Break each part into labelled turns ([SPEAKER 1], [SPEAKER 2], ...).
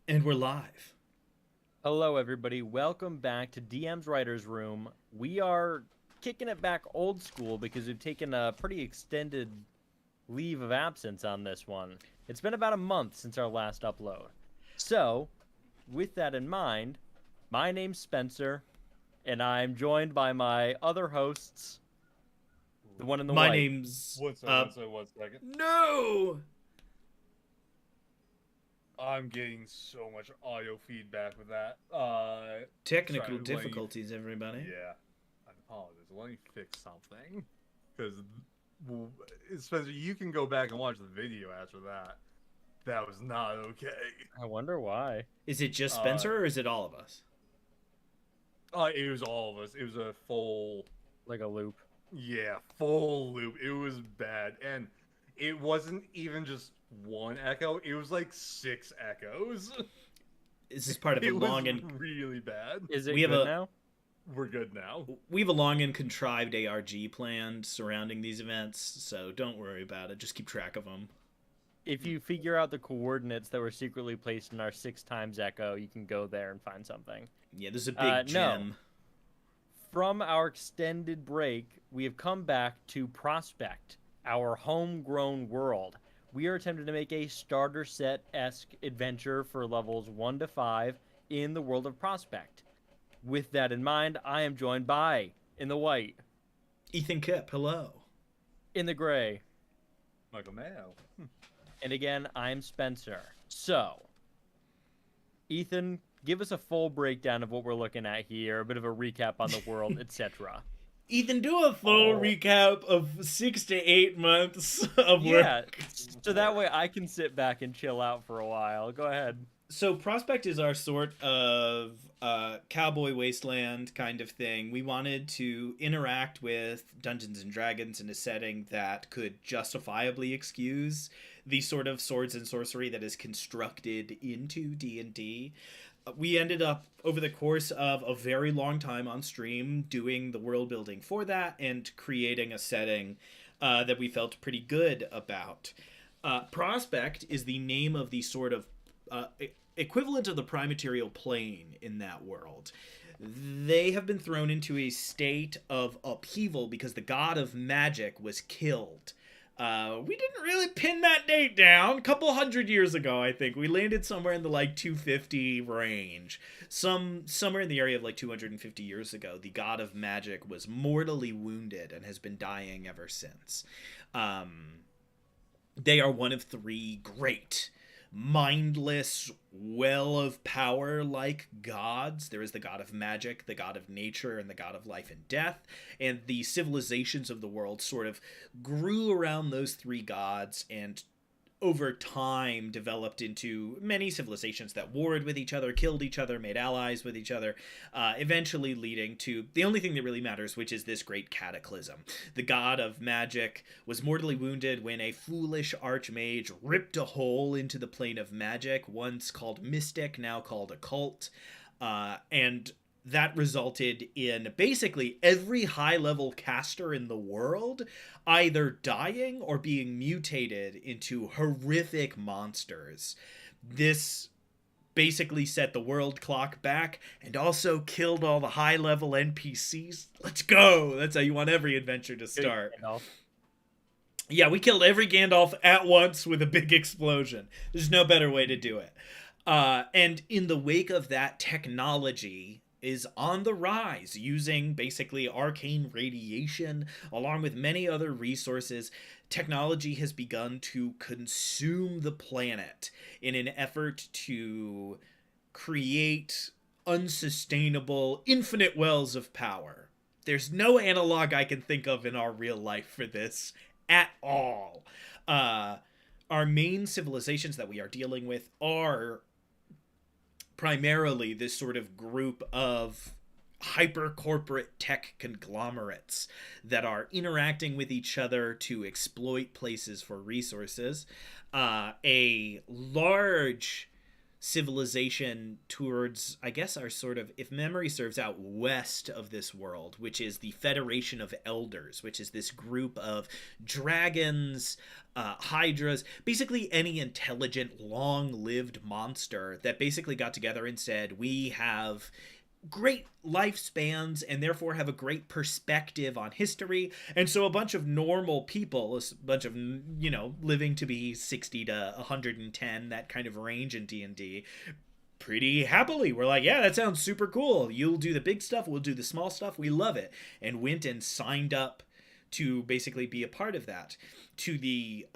[SPEAKER 1] And we're live.
[SPEAKER 2] Hello, everybody. Welcome back to DM's Writer's Room. We are kicking it back old school because we've taken a pretty extended leave of absence on this one. It's been about a month since our last upload. So, with that in mind, my name's Spencer, and I'm joined by my other hosts, the one in the
[SPEAKER 1] My
[SPEAKER 2] white.
[SPEAKER 1] name's
[SPEAKER 3] One second.
[SPEAKER 1] No.
[SPEAKER 3] I'm getting so much audio feedback with that.
[SPEAKER 1] Technical
[SPEAKER 3] sorry,
[SPEAKER 1] difficulties, everybody.
[SPEAKER 3] Yeah. I apologize. Let me fix something. Because, Spencer, you can go back and watch the video after that. That was not okay.
[SPEAKER 2] I wonder why.
[SPEAKER 1] Is it just Spencer or is it all of us?
[SPEAKER 3] It was all of us. It was a full...
[SPEAKER 2] Like a loop.
[SPEAKER 3] Yeah, full loop. It was bad. And it wasn't even just one echo. It was like 6 echoes.
[SPEAKER 1] Is this part of a
[SPEAKER 3] It
[SPEAKER 1] long
[SPEAKER 3] was
[SPEAKER 1] and
[SPEAKER 3] really bad.
[SPEAKER 2] Is it
[SPEAKER 1] We have
[SPEAKER 2] good
[SPEAKER 1] a-
[SPEAKER 2] now?
[SPEAKER 3] We're good now.
[SPEAKER 1] we have a long and contrived ARG planned surrounding these events, so don't worry about it. Just keep track of them.
[SPEAKER 2] If you figure out the coordinates that were secretly placed in our 6 times echo, you can go there and find something.
[SPEAKER 1] Yeah, this is a big
[SPEAKER 2] No.
[SPEAKER 1] gem.
[SPEAKER 2] From our extended break, we have come back to Prospect, our homegrown world. We are attempting to make a starter set-esque adventure for levels 1 to 5 in the world of Prospect. With that in mind, I am joined by, in the white,
[SPEAKER 1] Ethan Kipp, hello.
[SPEAKER 2] in the gray,
[SPEAKER 3] Michael Mayo.
[SPEAKER 2] and again, I'm Spencer. So, Ethan, give us a full breakdown of what we're looking at here, a bit of a recap on the world, etc.
[SPEAKER 1] Ethan, do a full recap of 6 to 8 months of
[SPEAKER 2] Yeah,
[SPEAKER 1] work.
[SPEAKER 2] so that way I can sit back and chill out for a while. Go ahead.
[SPEAKER 1] So Prospect is our sort of cowboy wasteland kind of thing. We wanted to interact with Dungeons and Dragons in a setting that could justifiably excuse the sort of swords and sorcery that is constructed into D&D. We ended up, over the course of a very long time on stream, doing the world building for that and creating a setting that we felt pretty good about. Prospect is the name of the sort of equivalent of the prime-material plane in that world. They have been thrown into a state of upheaval because the god of magic was killed. We didn't really pin that date down. A couple hundred years ago, I think. We landed somewhere in the, 250 range. Somewhere in the area of, 250 years ago, the god of magic was mortally wounded and has been dying ever since. They are one of 3 great mindless well of power like gods. There is the god of magic, the god of nature, and the god of life and death, and the civilizations of the world sort of grew around those 3 gods and over time developed into many civilizations that warred with each other, killed each other, made allies with each other, eventually leading to the only thing that really matters, which is this great cataclysm. The god of magic was mortally wounded when a foolish archmage ripped a hole into the plane of magic, once called mystic, now called occult, and that resulted in basically every high-level caster in the world either dying or being mutated into horrific monsters. This basically set the world clock back and also killed all the high-level NPCs. Let's go! That's how you want every adventure to start. Yeah, we killed every Gandalf at once with a big explosion. There's no better way to do it. And in the wake of that, technology is on the rise, using basically arcane radiation along with many other resources. Technology has begun to consume the planet in an effort to create unsustainable infinite wells of power. There's no analog I can think of in our real life for this at all. Our main civilizations that we are dealing with are primarily this sort of group of hyper-corporate tech conglomerates that are interacting with each other to exploit places for resources. A large civilization towards, I guess, our sort of, if memory serves, out west of this world, which is the Federation of Elders, which is this group of dragons, hydras, basically any intelligent, long-lived monster that basically got together and said, we have great lifespans and therefore have a great perspective on history, and so a bunch of normal people, a bunch of, you know, living to be 60 to 110, that kind of range in D&D, pretty happily we're like, yeah, that sounds super cool, you'll do the big stuff, we'll do the small stuff, we love it, and went and signed up to basically be a part of that. To the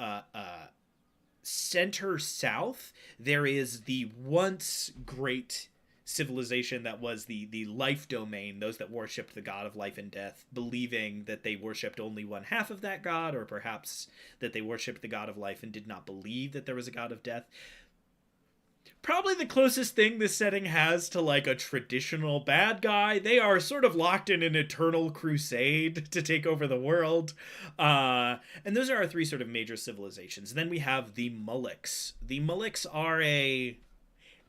[SPEAKER 1] center south, there is the once great civilization that was the life domain, those that worshipped the god of life and death, believing that they worshipped only one half of that god, or perhaps that they worshipped the god of life and did not believe that there was a god of death. Probably the closest thing this setting has to like a traditional bad guy. They are sort of locked in an eternal crusade to take over the world. And those are our three sort of major civilizations. And then we have the Mullix. The Mullix are a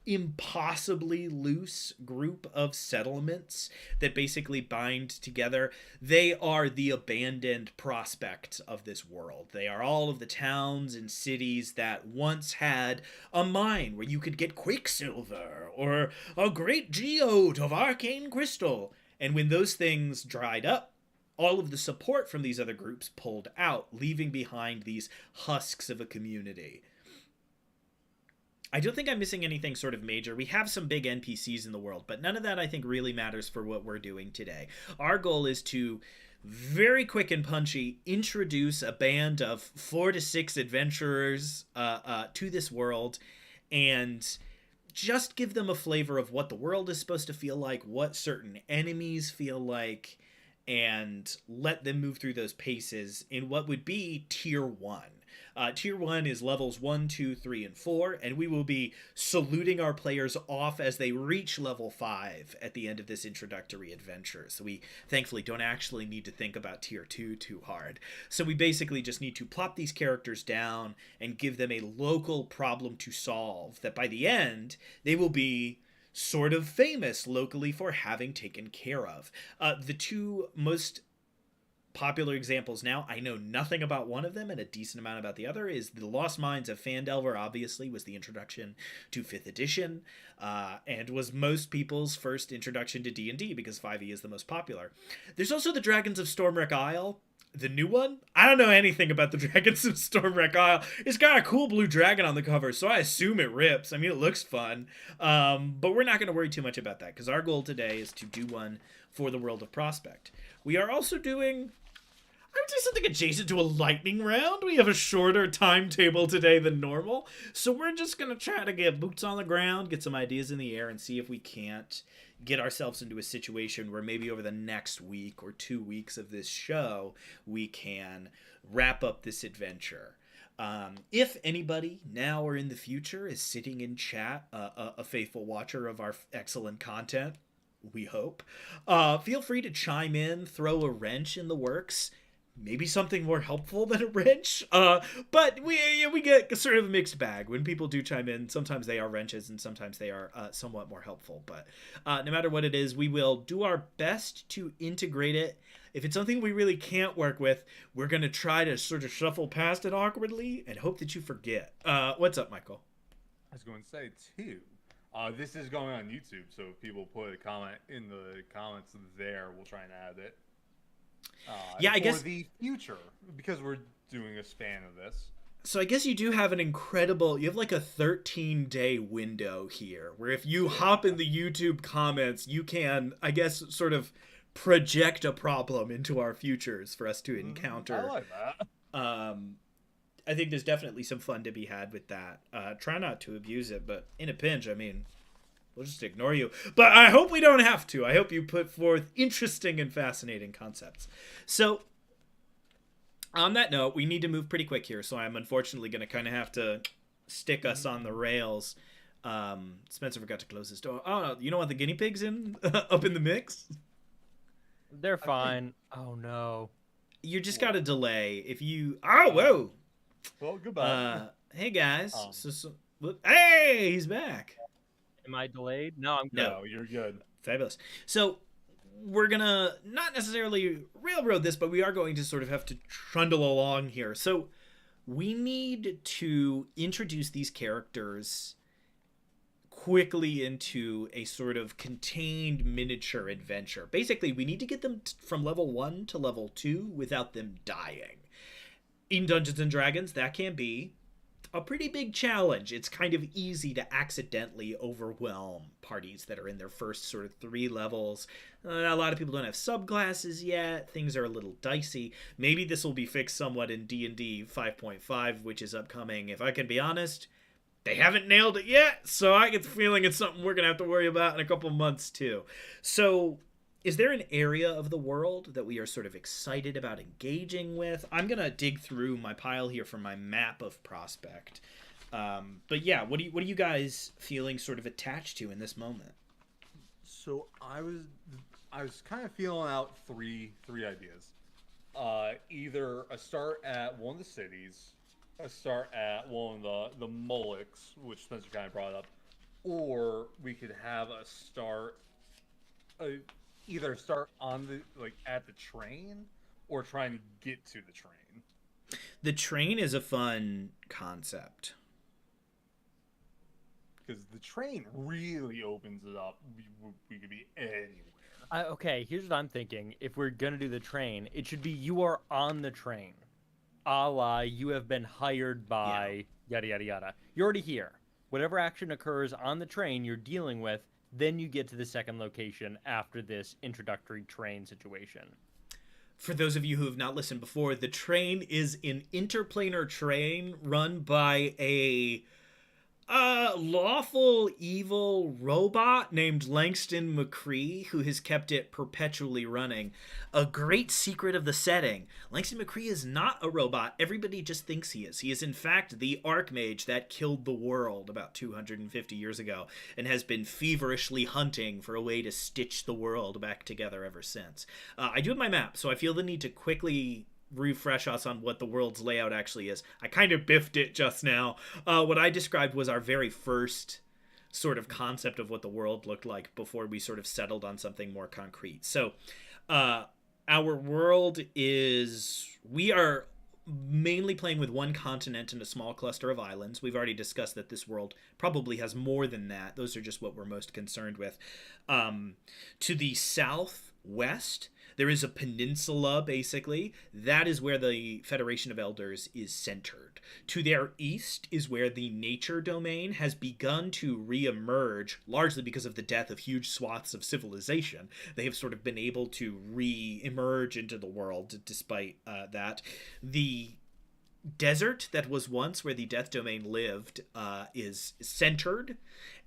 [SPEAKER 1] impossibly loose group of settlements that basically bind together. They are the abandoned prospect of this world. They are all of the towns and cities that once had a mine where you could get quicksilver or a great geode of arcane crystal. And when those things dried up, all of the support from these other groups pulled out, leaving behind these husks of a community. I don't think I'm missing anything sort of major. We have some big NPCs in the world, but none of that I think really matters for what we're doing today. Our goal is to, very quick and punchy, introduce a band of 4 to 6 adventurers to this world, and just give them a flavor of what the world is supposed to feel like, what certain enemies feel like, and let them move through those paces in what would be Tier 1. Tier 1 is levels 1, 2, 3, and 4, and we will be saluting our players off as they reach level 5 at the end of this introductory adventure. So we thankfully don't actually need to think about Tier 2 too hard. So we basically just need to plop these characters down and give them a local problem to solve that by the end they will be sort of famous locally for having taken care of. The two most popular examples now, I know nothing about one of them and a decent amount about the other, is the Lost Mines of Phandelver, obviously, was the introduction to 5th edition, and was most people's first introduction to D&D because 5e is the most popular. There's also the Dragons of Stormwreck Isle, the new one. I don't know anything about the Dragons of Stormwreck Isle. It's got a cool blue dragon on the cover, so I assume it rips. I mean, it looks fun, but we're not going to worry too much about that because our goal today is to do one for the world of Prospect. We are also doing, I would say, something adjacent to a lightning round. We have a shorter timetable today than normal, so we're just going to try to get boots on the ground, get some ideas in the air, and see if we can't get ourselves into a situation where maybe over the next week or 2 weeks of this show, we can wrap up this adventure. If anybody now or in the future is sitting in chat, a faithful watcher of our excellent content, we hope, feel free to chime in, throw a wrench in the works. Maybe something more helpful than a wrench, but we get sort of a mixed bag. When people do chime in, sometimes they are wrenches and sometimes they are somewhat more helpful. But no matter what it is, we will do our best to integrate it. If it's something we really can't work with, we're going to try to sort of shuffle past it awkwardly and hope that you forget. What's up, Michael?
[SPEAKER 3] I was going to say, too, this is going on YouTube, so if people put a comment in the comments there, we'll try and add it.
[SPEAKER 1] Yeah, I guess
[SPEAKER 3] for the future, because we're doing a span of this.
[SPEAKER 1] So I guess you do have you have like a 13-day window here, where if you hop in the YouTube comments, you can, I guess, sort of project a problem into our futures for us to encounter.
[SPEAKER 3] I like that.
[SPEAKER 1] I think there's definitely some fun to be had with that. Try not to abuse it, but in a pinch, I mean, we'll just ignore you. But I hope we don't have to. I hope you put forth interesting and fascinating concepts. So, on that note, we need to move pretty quick here. So I'm unfortunately going to kind of have to stick us on the rails. Spencer forgot to close his door. Oh, no, you don't want the guinea pigs in up in the mix?
[SPEAKER 2] They're fine. Oh, no.
[SPEAKER 1] You just got a delay. If you... Oh, whoa!
[SPEAKER 3] Well, goodbye.
[SPEAKER 1] Hey, guys. Hey, he's back.
[SPEAKER 2] Am I delayed? No, I'm good.
[SPEAKER 1] No.
[SPEAKER 3] No, you're good.
[SPEAKER 1] Fabulous. So we're gonna not necessarily railroad this, but we are going to sort of have to trundle along here. So we need to introduce these characters quickly into a sort of contained miniature adventure. Basically, we need to get them from level 1 to level 2 without them dying. In Dungeons and Dragons, that can be a pretty big challenge. It's kind of easy to accidentally overwhelm parties that are in their first sort of 3 levels. A lot of people don't have subclasses yet. Things are a little dicey. Maybe this will be fixed somewhat in D&D 5.5, which is upcoming. If I can be honest, they haven't nailed it yet, so I get the feeling it's something we're going to have to worry about in a couple months too. So is there an area of the world that we are sort of excited about engaging with? I'm going to dig through my pile here for my map of Prospect. But yeah, what are you guys feeling sort of attached to in this moment?
[SPEAKER 3] So I was kind of feeling out three ideas. Either a start at one of the cities, a start at one of the Molochs, which Spencer kind of brought up, or we could have a start, either start on the at the train, or trying to get to the train.
[SPEAKER 1] The train is a fun concept.
[SPEAKER 3] Because the train really opens it up. We could be anywhere.
[SPEAKER 2] Okay, here's what I'm thinking. If we're gonna do the train, it should be you are on the train. A la, you have been hired by yada yada yada. You're already here. Whatever action occurs on the train you're dealing with, then you get to the second location after this introductory train situation.
[SPEAKER 1] For those of you who have not listened before, the train is an interplanar train run by a lawful evil robot named Langston McCree, who has kept it perpetually running. A great secret of the setting: Langston McCree is not a robot. Everybody just thinks he is. He is in fact the Archmage that killed the world about 250 years ago and has been feverishly hunting for a way to stitch the world back together ever since. I do have my map, so I feel the need to quickly refresh us on what the world's layout actually is. I kind of biffed it just now. What I described was our very first sort of concept of what the world looked like before we sort of settled on something more concrete. So our world is, we are mainly playing with one continent and a small cluster of islands. We've already discussed that this world probably has more than that. Those are just what we're most concerned with. To the southwest, there is a peninsula, basically. That is where the Federation of Elders is centered. To their east is where the nature domain has begun to re-emerge, largely because of the death of huge swaths of civilization. They have sort of been able to re-emerge into the world despite that. The desert that was once where the death domain lived is centered,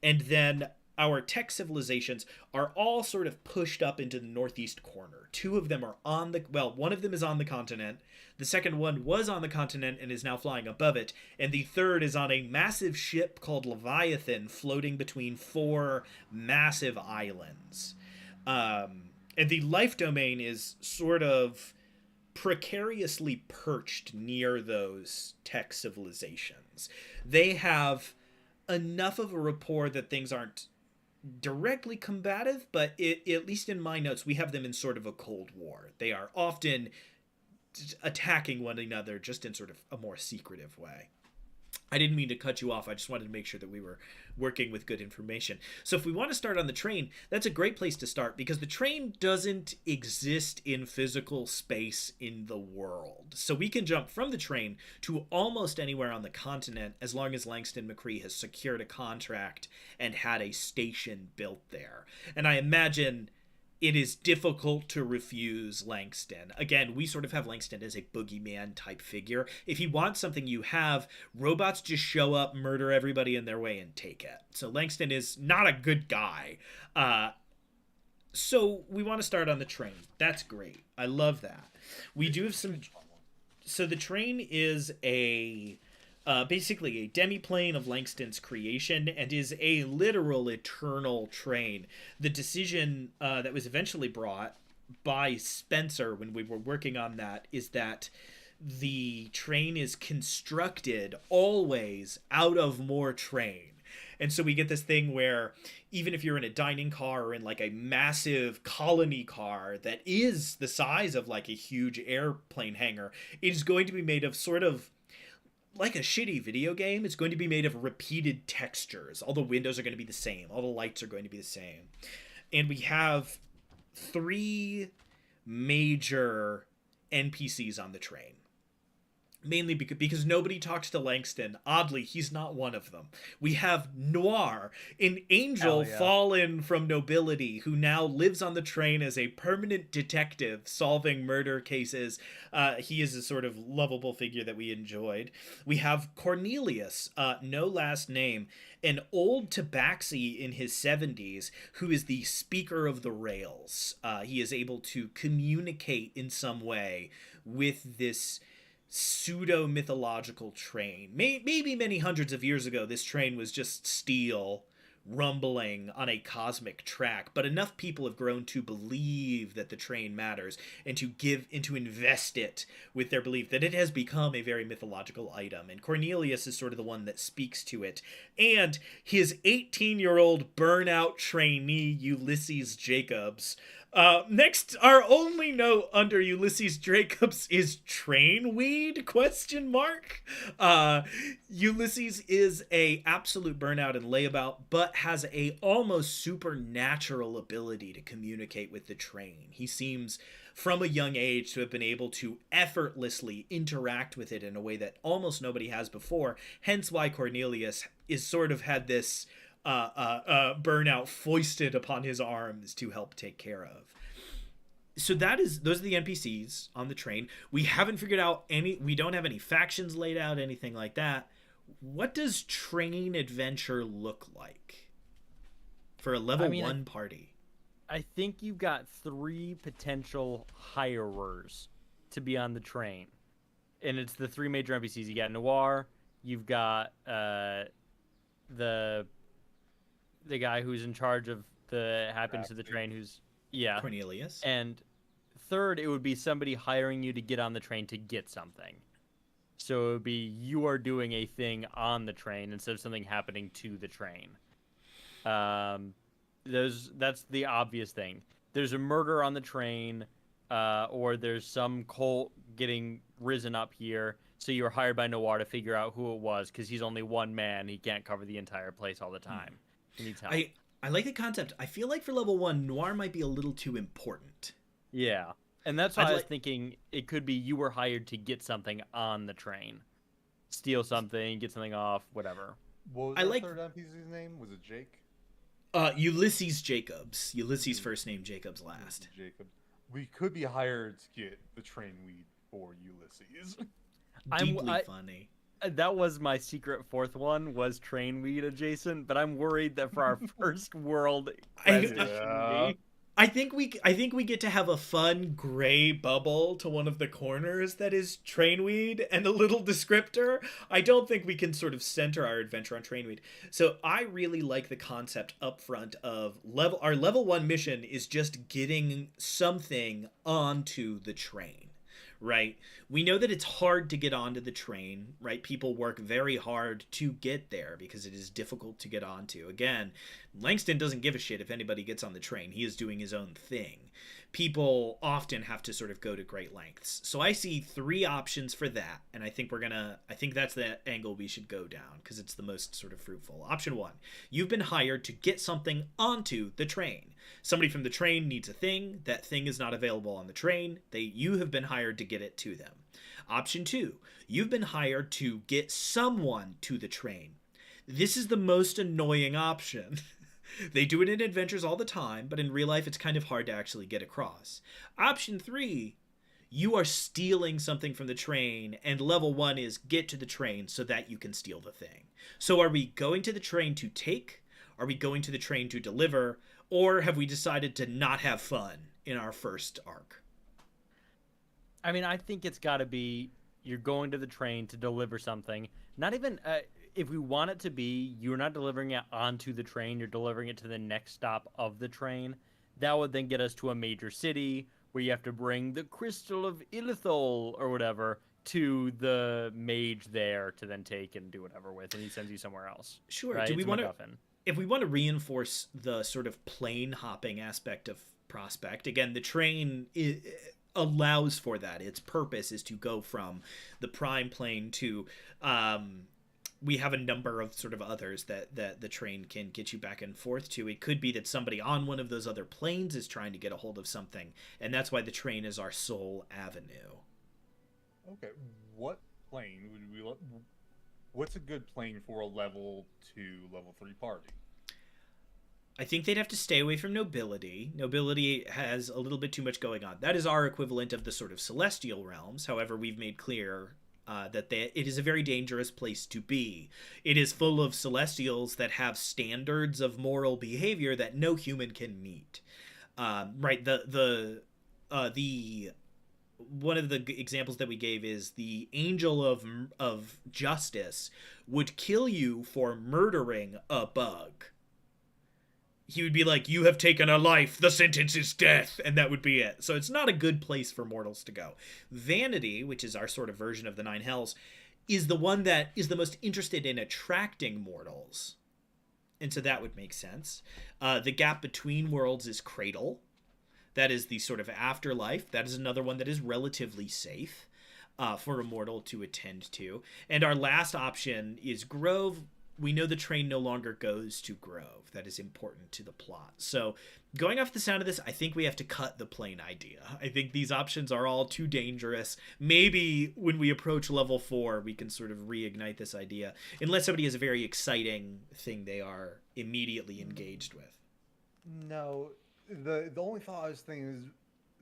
[SPEAKER 1] and then our tech civilizations are all sort of pushed up into the northeast corner. 2 of them are on the, well, one of them is on the continent. The second one was on the continent and is now flying above it. And the third is on a massive ship called Leviathan floating between 4 massive islands. And the life domain is sort of precariously perched near those tech civilizations. They have enough of a rapport that things aren't directly combative, but at least in my notes, we have them in sort of a Cold War. They are often attacking one another just in sort of a more secretive way. I didn't mean to cut you off. I just wanted to make sure that we were working with good information. So if we want to start on the train, that's a great place to start because the train doesn't exist in physical space in the world. So we can jump from the train to almost anywhere on the continent as long as Langston McCree has secured a contract and had a station built there. And I imagine it is difficult to refuse Langston. Again, we sort of have Langston as a boogeyman type figure. If you want something, you have robots just show up, murder everybody in their way, and take it. So Langston is not a good guy. So we want to start on the train. That's great. I love that. We do have some... So the train is a... basically a demiplane of Langston's creation and is a literal eternal train. The decision that was eventually brought by Spencer when we were working on that is that the train is constructed always out of more train. And so we get this thing where even if you're in a dining car or in like a massive colony car that is the size of like a huge airplane hangar, it is going to be made of sort of like a shitty video game. It's going to be made of repeated textures. All the windows are going to be the same. All the lights are going to be the same. And we have 3 major NPCs on the train. Mainly because nobody talks to Langston. Oddly, he's not one of them. We have Noir, an angel fallen from nobility who now lives on the train as a permanent detective solving murder cases. He is a sort of lovable figure that we enjoyed. We have Cornelius, no last name, an old tabaxi in his 70s who is the speaker of the rails. He is able to communicate in some way with this pseudo-mythological train. Maybe many hundreds of years ago, this train was just steel rumbling on a cosmic track, but enough people have grown to believe that the train matters and to invest it with their belief that it has become a very mythological item. And Cornelius is sort of the one that speaks to it. And his 18-year-old burnout trainee, Ulysses Jacobs. Next, our only note under Ulysses Jacobs is train weed, ? Ulysses is a absolute burnout and layabout, but has a almost supernatural ability to communicate with the train. He seems from a young age to have been able to effortlessly interact with it in a way that almost nobody has before, hence why Cornelius is sort of had this burnout foisted upon his arms to help take care of. So those are the NPCs on the train. We haven't figured out we don't have any factions laid out, anything like that. What does train adventure look like for a level 1 party?
[SPEAKER 2] I think you've got 3 potential hirers to be on the train. And it's the 3 major NPCs. You got Noir, you've got the guy who's in charge of the happens to the train, who's
[SPEAKER 1] Cornelius.
[SPEAKER 2] And third, it would be somebody hiring you to get on the train to get something. So it would be you are doing a thing on the train instead of something happening to the train. That's the obvious thing. There's a murder on the train, or there's some cult getting risen up here. So you're hired by Noir to figure out who it was, because he's only one man. He can't cover the entire place all the time. He needs help.
[SPEAKER 1] I like the concept. I feel like for level 1, Noir might be a little too important.
[SPEAKER 2] Yeah. And that's why I was thinking it could be you were hired to get something on the train. Steal something, get something off, whatever.
[SPEAKER 3] What was the third NPC's name? Was it Jake?
[SPEAKER 1] Ulysses Jacobs. Ulysses first name, Jacobs last.
[SPEAKER 3] Jacob. We could be hired to get the train weed for Ulysses.
[SPEAKER 1] Deeply funny.
[SPEAKER 2] That was my secret 4th one, was train weed adjacent, but I'm worried that for our first world
[SPEAKER 1] I think we get to have a fun gray bubble to one of the corners that is train weed and a little descriptor. I don't think we can sort of center our adventure on train weed. So I really like the concept up front of our level 1 mission is just getting something onto the train. Right? We know that it's hard to get onto the train, right? People work very hard to get there because it is difficult to get onto. Again, Langston doesn't give a shit if anybody gets on the train. He is doing his own thing. People often have to sort of go to great lengths. So I see 3 options for that, and I think that's the angle we should go down because it's the most sort of fruitful. Option 1, you've been hired to get something onto the train. Somebody from the train needs a thing. That thing is not available on the train. You have been hired to get it to them. Option 2, you've been hired to get someone to the train. This is the most annoying option. They do it in adventures all the time, but in real life it's kind of hard to actually get across. Option 3, you are stealing something from the train, and level 1 is get to the train so that you can steal the thing. So are we going to the train to take? Are we going to the train to deliver? Or have we decided to not have fun in our first arc?
[SPEAKER 2] I mean, I think it's got to be you're going to the train to deliver something. Not even if we want it to be, you're not delivering it onto the train, you're delivering it to the next stop of the train. That would then get us to a major city where you have to bring the crystal of Illithol or whatever to the mage there to then take and do whatever with, and he sends you somewhere else.
[SPEAKER 1] Sure.
[SPEAKER 2] Right?
[SPEAKER 1] Do we
[SPEAKER 2] It's a
[SPEAKER 1] want to?
[SPEAKER 2] MacGuffin.
[SPEAKER 1] If we want to reinforce the sort of plane hopping aspect of Prospect, again, the train allows for that. Its purpose is to go from the prime plane to. We have a number of sort of others that the train can get you back and forth to. It could be that somebody on one of those other planes is trying to get a hold of something, and that's why the train is our sole avenue.
[SPEAKER 3] Okay, what plane would we? What's a good plane for a level 2, level 3 party?
[SPEAKER 1] I think they'd have to stay away from nobility. Nobility has a little bit too much going on. That is our equivalent of the sort of celestial realms. However, we've made clear that it is a very dangerous place to be. It is full of celestials that have standards of moral behavior that no human can meet. Right? The one of the examples that we gave is the angel of justice would kill you for murdering a bug. He would be like, you have taken a life, the sentence is death, and that would be it. So it's not a good place for mortals to go. Vanity, which is our sort of version of the Nine Hells, is the one that is the most interested in attracting mortals. And so that would make sense. The gap between worlds is Cradle. That is the sort of afterlife. That is another one that is relatively safe for a mortal to attend to. And our last option is Grove. We know the train no longer goes to Grove. That is important to the plot. So going off the sound of this, I think we have to cut the plane idea. I think these options are all too dangerous. Maybe when we approach level 4, we can sort of reignite this idea. Unless somebody has a very exciting thing they are immediately engaged with.
[SPEAKER 3] No, the only thought I was thinking is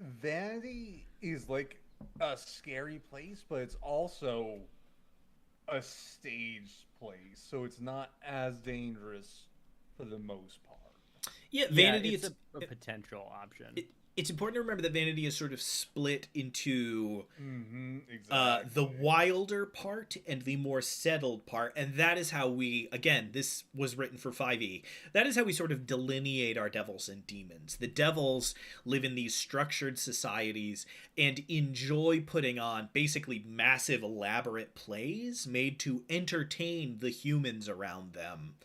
[SPEAKER 3] Vanity is like a scary place, but it's also a staged place, so it's not as dangerous for the most part.
[SPEAKER 1] Yeah, Vanity
[SPEAKER 2] it's a potential option.
[SPEAKER 1] It's important to remember that Vanity is sort of split into
[SPEAKER 3] Exactly.
[SPEAKER 1] the wilder part and the more settled part, and that is how we, again, this was written for 5e, that is how we sort of delineate our devils and demons. The devils live in these structured societies and enjoy putting on basically massive elaborate plays made to entertain the humans around them,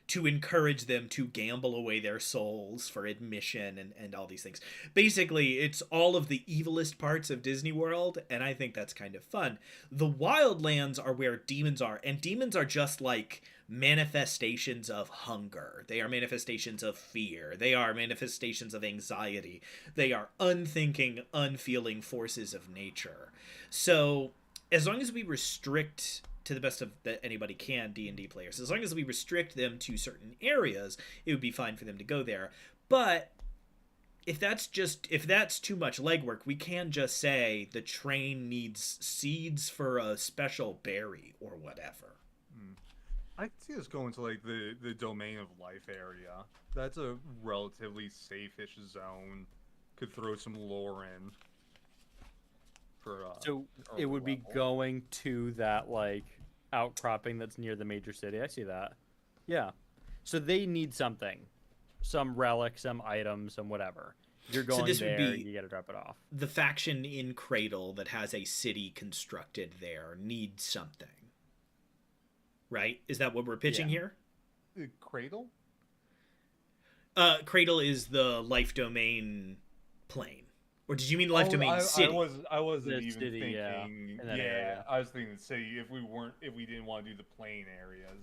[SPEAKER 1] to encourage them to gamble away their souls for admission and all these things. Basically, it's all of the evilest parts of Disney World, and I think that's kind of fun. The Wildlands are where demons are, and demons are just like manifestations of hunger. They are manifestations of fear. They are manifestations of anxiety. They are unthinking, unfeeling forces of nature. So, as long as we restrict, to the best of that anybody can, D&D players, as long as we restrict them to certain areas, it would be fine for them to go there. But if that's too much legwork, we can just say the train needs seeds for a special berry or whatever.
[SPEAKER 3] I can see us going to like the domain of life area. That's a relatively safe-ish zone. Could throw some lore in.
[SPEAKER 2] So it would be going to that like outcropping that's near the major city. I see that. Yeah. So they need something, some relic, some item, some whatever. You're going
[SPEAKER 1] so this
[SPEAKER 2] there.
[SPEAKER 1] Would be
[SPEAKER 2] you got to drop it off.
[SPEAKER 1] The faction in Cradle that has a city constructed there needs something, right? Is that what we're pitching here?
[SPEAKER 3] Cradle?
[SPEAKER 1] Cradle is the life domain plane. Or did you mean life domain city?
[SPEAKER 3] I wasn't
[SPEAKER 2] The
[SPEAKER 3] even
[SPEAKER 2] city,
[SPEAKER 3] thinking.
[SPEAKER 2] Yeah,
[SPEAKER 3] I was thinking the city. If we didn't want to do the plain areas.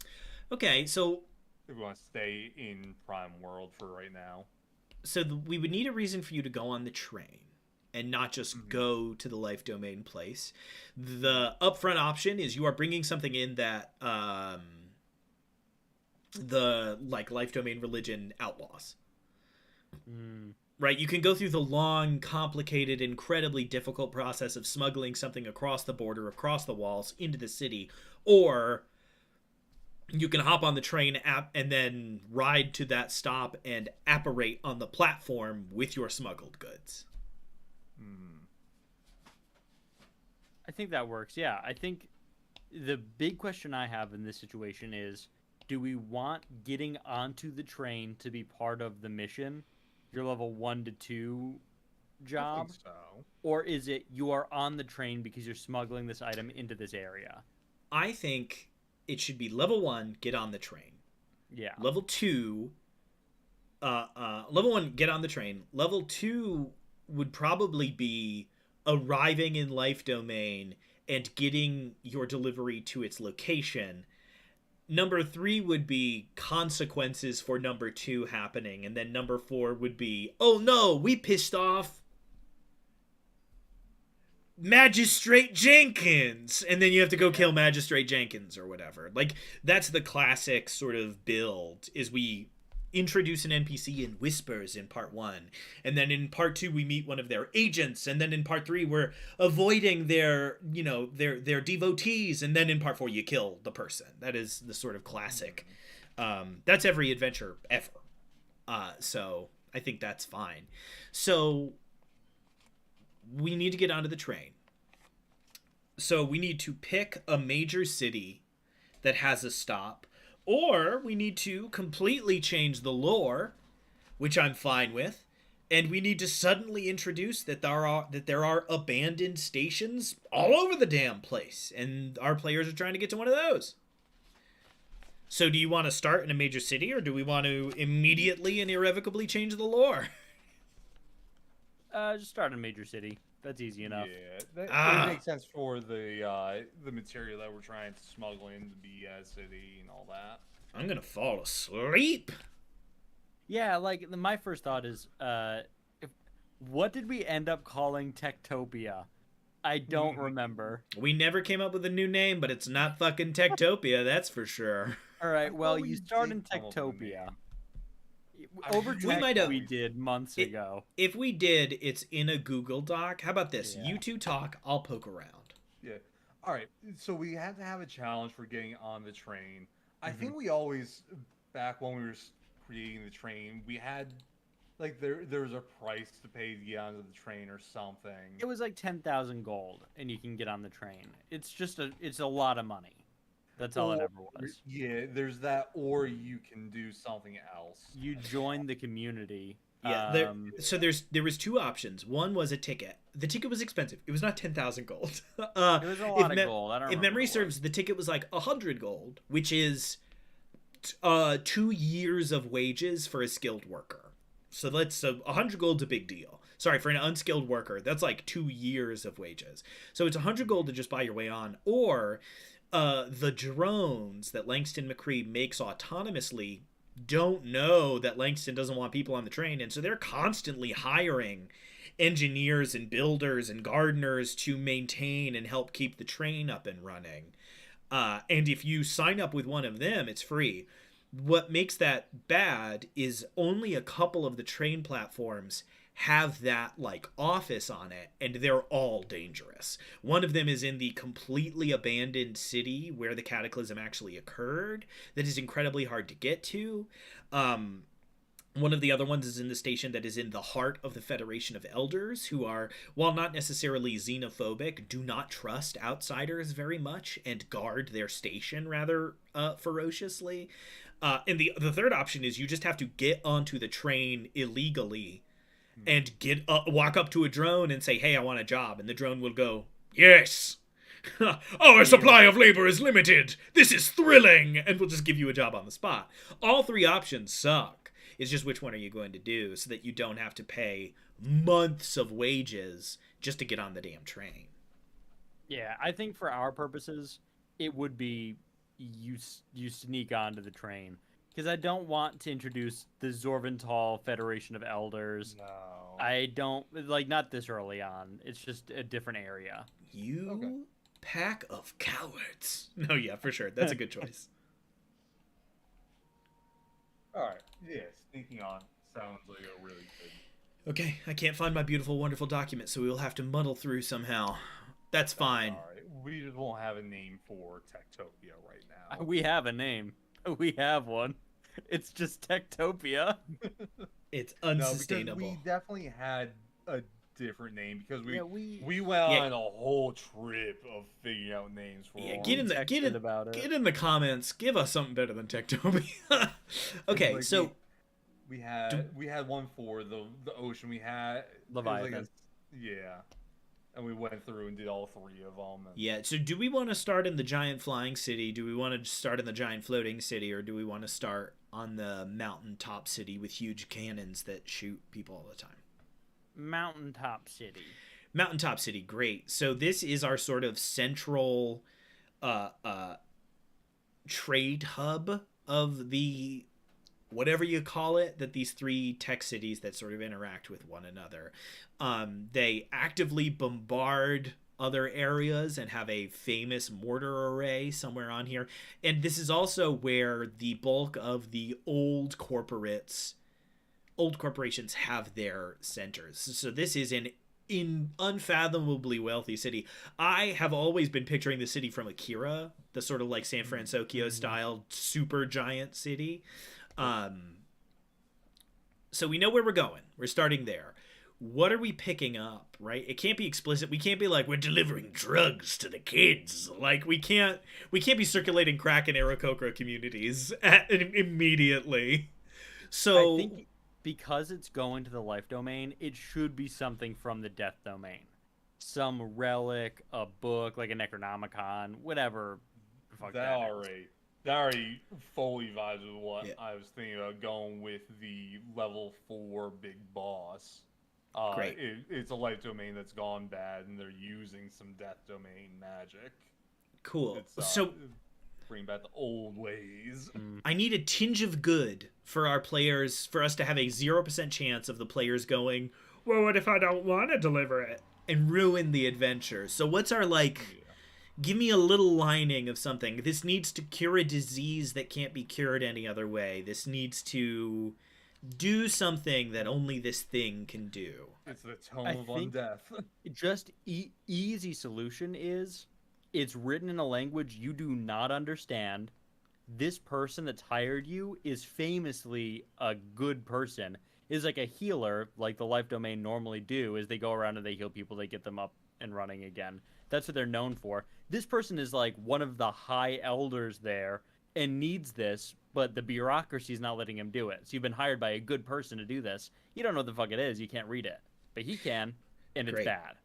[SPEAKER 1] Okay, so
[SPEAKER 3] if we want to stay in Prime World for right now.
[SPEAKER 1] So we would need a reason for you to go on the train and not just go to the life domain place. The upfront option is you are bringing something in that the like life domain religion outlaws. Right, you can go through the long, complicated, incredibly difficult process of smuggling something across the border, across the walls, into the city, or you can hop on the train and then ride to that stop and apparate on the platform with your smuggled goods.
[SPEAKER 2] I think that works. Yeah, I think the big question I have in this situation is, do we want getting onto the train to be part of the mission? Your level 1 to 2 job?
[SPEAKER 3] think so.
[SPEAKER 2] Or is it you are on the train because you're smuggling this item into this area?
[SPEAKER 1] I think it should be level 1, get on the train.
[SPEAKER 2] Yeah.
[SPEAKER 1] Level 2, level 1, get on the train. Level 2 would probably be arriving in life domain and getting your delivery to its location. Number 3 would be consequences for number 2 happening, and then number 4 would be, oh no, we pissed off Magistrate Jenkins, and then you have to go kill Magistrate Jenkins or whatever. Like, that's the classic sort of build, is we introduce an NPC in whispers in part 1, and then in part 2 we meet one of their agents, and then in part 3 we're avoiding their devotees, and then in part 4 you kill the person. That is the sort of classic. That's every adventure ever. So I think that's fine. So we need to get onto the train. So we need to pick a major city that has a stop, or we need to completely change the lore, which I'm fine with, and we need to suddenly introduce that there are abandoned stations all over the damn place, and our players are trying to get to one of those. So do you want to start in a major city, or do we want to immediately and irrevocably change the lore?
[SPEAKER 2] Just start in a major city. That's easy enough.
[SPEAKER 3] Yeah, that makes sense for the material that we're trying to smuggle into the city and all that.
[SPEAKER 1] I'm gonna fall asleep.
[SPEAKER 2] Yeah, like my first thought is, what did we end up calling Techtopia? I don't remember.
[SPEAKER 1] We never came up with a new name, but it's not fucking Techtopia, that's for sure.
[SPEAKER 2] All right, well,
[SPEAKER 3] we
[SPEAKER 2] you start
[SPEAKER 3] did
[SPEAKER 2] in
[SPEAKER 3] come up with a
[SPEAKER 2] Techtopia.
[SPEAKER 3] name.
[SPEAKER 2] Over
[SPEAKER 1] We might have-
[SPEAKER 2] we did months ago.
[SPEAKER 1] If we did, it's in a Google Doc. How about this?
[SPEAKER 2] Yeah.
[SPEAKER 1] You two talk, I'll poke around.
[SPEAKER 3] Yeah. All right. So we had to have a challenge for getting on the train. I
[SPEAKER 1] Mm-hmm.
[SPEAKER 3] think we always, back when we were creating the train, we had, like, there was a price to pay to get onto the train or something.
[SPEAKER 2] It was like 10,000 gold, and you can get on the train. It's a lot of money. That's all it
[SPEAKER 3] Or-
[SPEAKER 2] ever was.
[SPEAKER 3] Yeah, there's that, or you can do something else.
[SPEAKER 2] You join the community.
[SPEAKER 1] Yeah. There was two options. One was a ticket. The ticket was expensive. It was not 10,000 gold.
[SPEAKER 2] It was a lot of
[SPEAKER 1] me-
[SPEAKER 2] gold. I don't
[SPEAKER 1] If
[SPEAKER 2] remember
[SPEAKER 1] memory
[SPEAKER 2] what it
[SPEAKER 1] serves, the ticket was like 100 gold, which is 2 years of wages for a skilled worker. So 100 gold's a big deal. Sorry, for an unskilled worker, that's like 2 years of wages. So it's 100 gold to just buy your way on, or the drones that Langston McCree makes autonomously don't know that Langston doesn't want people on the train, and so they're constantly hiring engineers and builders and gardeners to maintain and help keep the train up and running. And if you sign up with one of them, it's free. What makes that bad is only a couple of the train platforms have that like office on it, and they're all dangerous. One of them is in the completely abandoned city where the cataclysm actually occurred, that is incredibly hard to get to. One of the other ones is in the station that is in the heart of the Federation of Elders, who are, while not necessarily xenophobic, do not trust outsiders very much and guard their station rather ferociously. And the third option is you just have to get onto the train illegally and walk up to a drone and say, hey, I want a job. And the drone will go, yes, our supply of labor is limited. This is thrilling. And we'll just give you a job on the spot. All three options suck. It's just which one are you going to do so that you don't have to pay months of wages just to get on the damn train.
[SPEAKER 2] Yeah, I think for our purposes, it would be you sneak onto the train. Because I don't want to introduce the Zorvental Federation of Elders.
[SPEAKER 3] No.
[SPEAKER 2] I don't, like, not this early on. It's just a different area.
[SPEAKER 1] You pack of cowards. No, yeah, for sure. That's a good choice.
[SPEAKER 3] All right. Yeah, sneaking on sounds like a really good.
[SPEAKER 1] Okay, I can't find my beautiful, wonderful document, so we will have to muddle through somehow. That's fine.
[SPEAKER 3] All right. We just won't have a name for Techtopia right now.
[SPEAKER 2] We have a name. We have one. It's just Techtopia.
[SPEAKER 1] It's
[SPEAKER 3] No, because
[SPEAKER 1] unsustainable.
[SPEAKER 3] we definitely had a different name because
[SPEAKER 2] Yeah,
[SPEAKER 3] we went
[SPEAKER 1] Yeah.
[SPEAKER 3] on a whole trip of figuring out names for
[SPEAKER 1] Yeah,
[SPEAKER 3] them.
[SPEAKER 2] Texted about it.
[SPEAKER 1] get in the comments. Give us something better than Techtopia. Okay,
[SPEAKER 3] Like,
[SPEAKER 1] so
[SPEAKER 3] We had one for the ocean. We had it was
[SPEAKER 2] Leviathan.
[SPEAKER 3] yeah, and we went through and did all three of them. And
[SPEAKER 1] Yeah, so do we want to start in the giant flying city? Do we want to start in the giant floating city? Or do we want to start on the mountaintop city with huge cannons that shoot people all the time?
[SPEAKER 2] Mountaintop City.
[SPEAKER 1] Mountaintop city, great. So this is our sort of central uh, uh, trade hub of the whatever you call it, that these three tech cities that sort of interact with one another. They actively bombard other areas and have a famous mortar array somewhere on here. And this is also where the bulk of the old corporations have their centers. So this is an unfathomably wealthy city. I have always been picturing the city from Akira, the sort of like San Francisco style super giant city. So we know where we're going. We're starting there. What are we picking up, right? It can't be explicit. We can't be like, we're delivering drugs to the kids. Like, we can't be circulating crack in Aarakocra communities immediately. So
[SPEAKER 2] I think because it's going to the life domain, it should be something from the death domain. Some relic, a book, like a Necronomicon, whatever. the fuck
[SPEAKER 3] that
[SPEAKER 2] that is.
[SPEAKER 3] already fully vibes with what
[SPEAKER 1] Yeah.
[SPEAKER 3] I was thinking about going with the level 4 big boss.
[SPEAKER 1] Great.
[SPEAKER 3] It's a life domain that's gone bad, and they're using some death domain magic.
[SPEAKER 1] cool.
[SPEAKER 3] It's,
[SPEAKER 1] So
[SPEAKER 3] bring back the old ways.
[SPEAKER 1] I need a tinge of good for our players, for us to have a 0% chance of the players going, well, what if I don't want to deliver it? And ruin the adventure. So what's our, like, give me a little lining of something. This needs to cure a disease that can't be cured any other way. This needs to do something that only this thing can do.
[SPEAKER 3] It's the tome
[SPEAKER 2] I
[SPEAKER 3] of
[SPEAKER 2] think-
[SPEAKER 3] undeath.
[SPEAKER 2] Just easy solution is it's written in a language you do not understand. This person that's hired you is famously a good person. Is like a healer, like the life domain normally do, is they go around and they heal people, they get them up and running again. That's what they're known for. This person is like one of the high elders there and needs this, but the bureaucracy is not letting him do it. So you've been hired by a good person to do this. You don't know what the fuck it is. You can't read it. But he can, and it's
[SPEAKER 1] Great.
[SPEAKER 2] bad.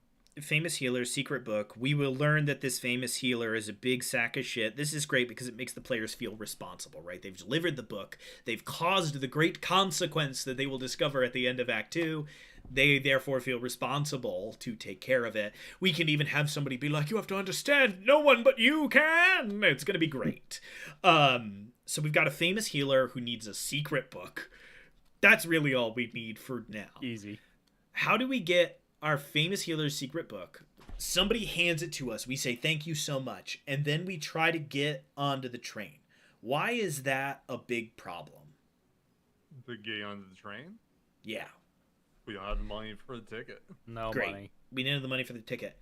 [SPEAKER 1] Famous healer, secret book. We will learn that this famous healer is a big sack of shit. This is great because it makes the players feel responsible, right? They've delivered the book. They've caused the great consequence that they will discover at the end of Act 2. They therefore feel responsible to take care of it. We can even have somebody be like, you have to understand, no one but you can. It's going to be great. So we've got a famous healer who needs a secret book. That's really all we need for now.
[SPEAKER 2] Easy.
[SPEAKER 1] How do we get our famous healer's secret book? Somebody hands it to us. We say, thank you so much. And then we try to get onto the train. Why is that a big problem?
[SPEAKER 3] To get onto the train,
[SPEAKER 1] Yeah.
[SPEAKER 3] we don't have the money for the ticket.
[SPEAKER 2] No
[SPEAKER 1] Great.
[SPEAKER 2] money.
[SPEAKER 1] We needed the money for the ticket.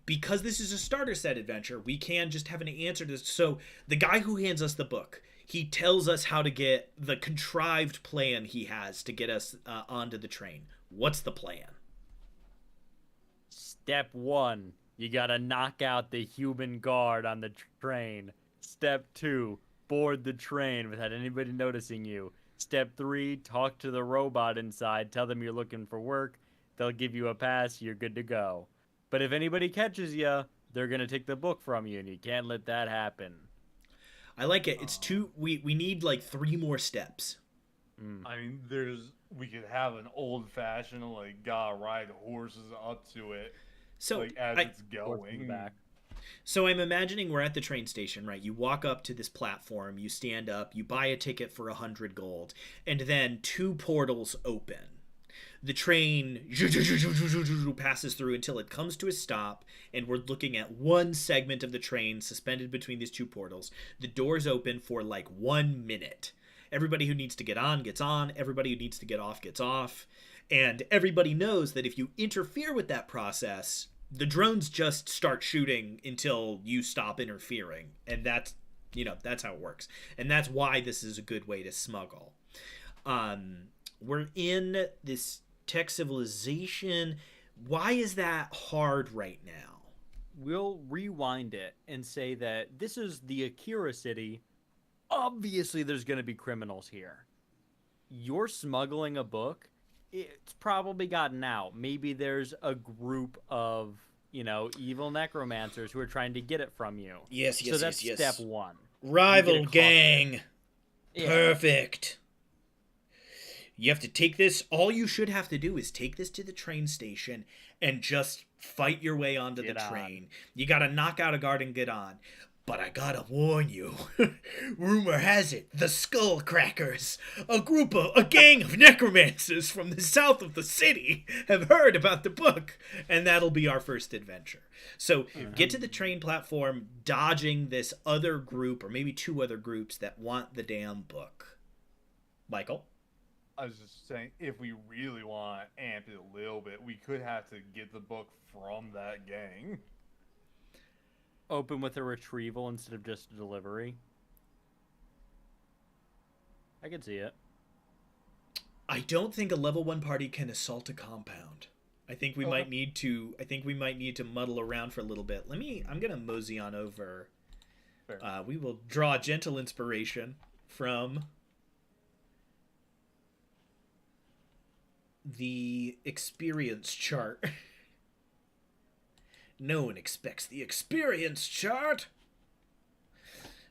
[SPEAKER 1] Because this is a starter set adventure, we can just have an answer to this. So the guy who hands us the book, he tells us how to get the contrived plan he has to get us onto the train. What's the plan?
[SPEAKER 2] Step 1, you gotta knock out the human guard on the train. Step 2, board the train without anybody noticing you. Step 3, talk to the robot inside, tell them you're looking for work. They'll give you a pass, you're good to go. But if anybody catches you, they're gonna take the book from you, and you can't let that happen.
[SPEAKER 1] I like it. It's two. We need like 3 more steps.
[SPEAKER 3] I mean, we could have an old fashioned like gotta ride horses up to it,
[SPEAKER 1] So
[SPEAKER 3] like as it's
[SPEAKER 2] Horse in the
[SPEAKER 3] going.
[SPEAKER 2] back.
[SPEAKER 1] So I'm imagining we're at the train station, right? You walk up to this platform, you stand up, you buy a ticket for 100 gold, and then 2 portals open. The train passes through until it comes to a stop, and we're looking at one segment of the train suspended between these 2 portals. The doors open for like 1 minute. Everybody who needs to get on gets on, everybody who needs to get off gets off, and everybody knows that if you interfere with that process, the drones just start shooting until you stop interfering. And that's how it works. And that's why this is a good way to smuggle. We're in this tech civilization. Why is that hard right now?
[SPEAKER 2] We'll rewind it and say that this is the Akira city. Obviously, there's going to be criminals here. you're smuggling a book, it's probably gotten out. Maybe there's a group of, evil necromancers who are trying to get it from you.
[SPEAKER 1] Yes,
[SPEAKER 2] So that's step one.
[SPEAKER 1] Rival
[SPEAKER 2] caught.
[SPEAKER 1] gang.
[SPEAKER 2] Yeah.
[SPEAKER 1] Perfect. You have to take this. All you should have to do is take this to the train station and just fight your way onto the train. You gotta knock out a guard and get on. But I gotta warn you, rumor has it, the Skullcrackers, a gang of necromancers from the south of the city, have heard about the book, and that'll be our first adventure. So get to the train platform, dodging this other group, or maybe two other groups that want the damn book. Michael?
[SPEAKER 3] I was just saying, if we really want to amp it a little bit, we could have to get the book from that gang.
[SPEAKER 2] Open with a retrieval instead of just a delivery. I can see it.
[SPEAKER 1] I don't think a level 1 party can assault a compound. I think we might need to muddle around for a little bit. I'm gonna mosey on over. We will draw a gentle inspiration from the experience chart. No one expects the experience chart.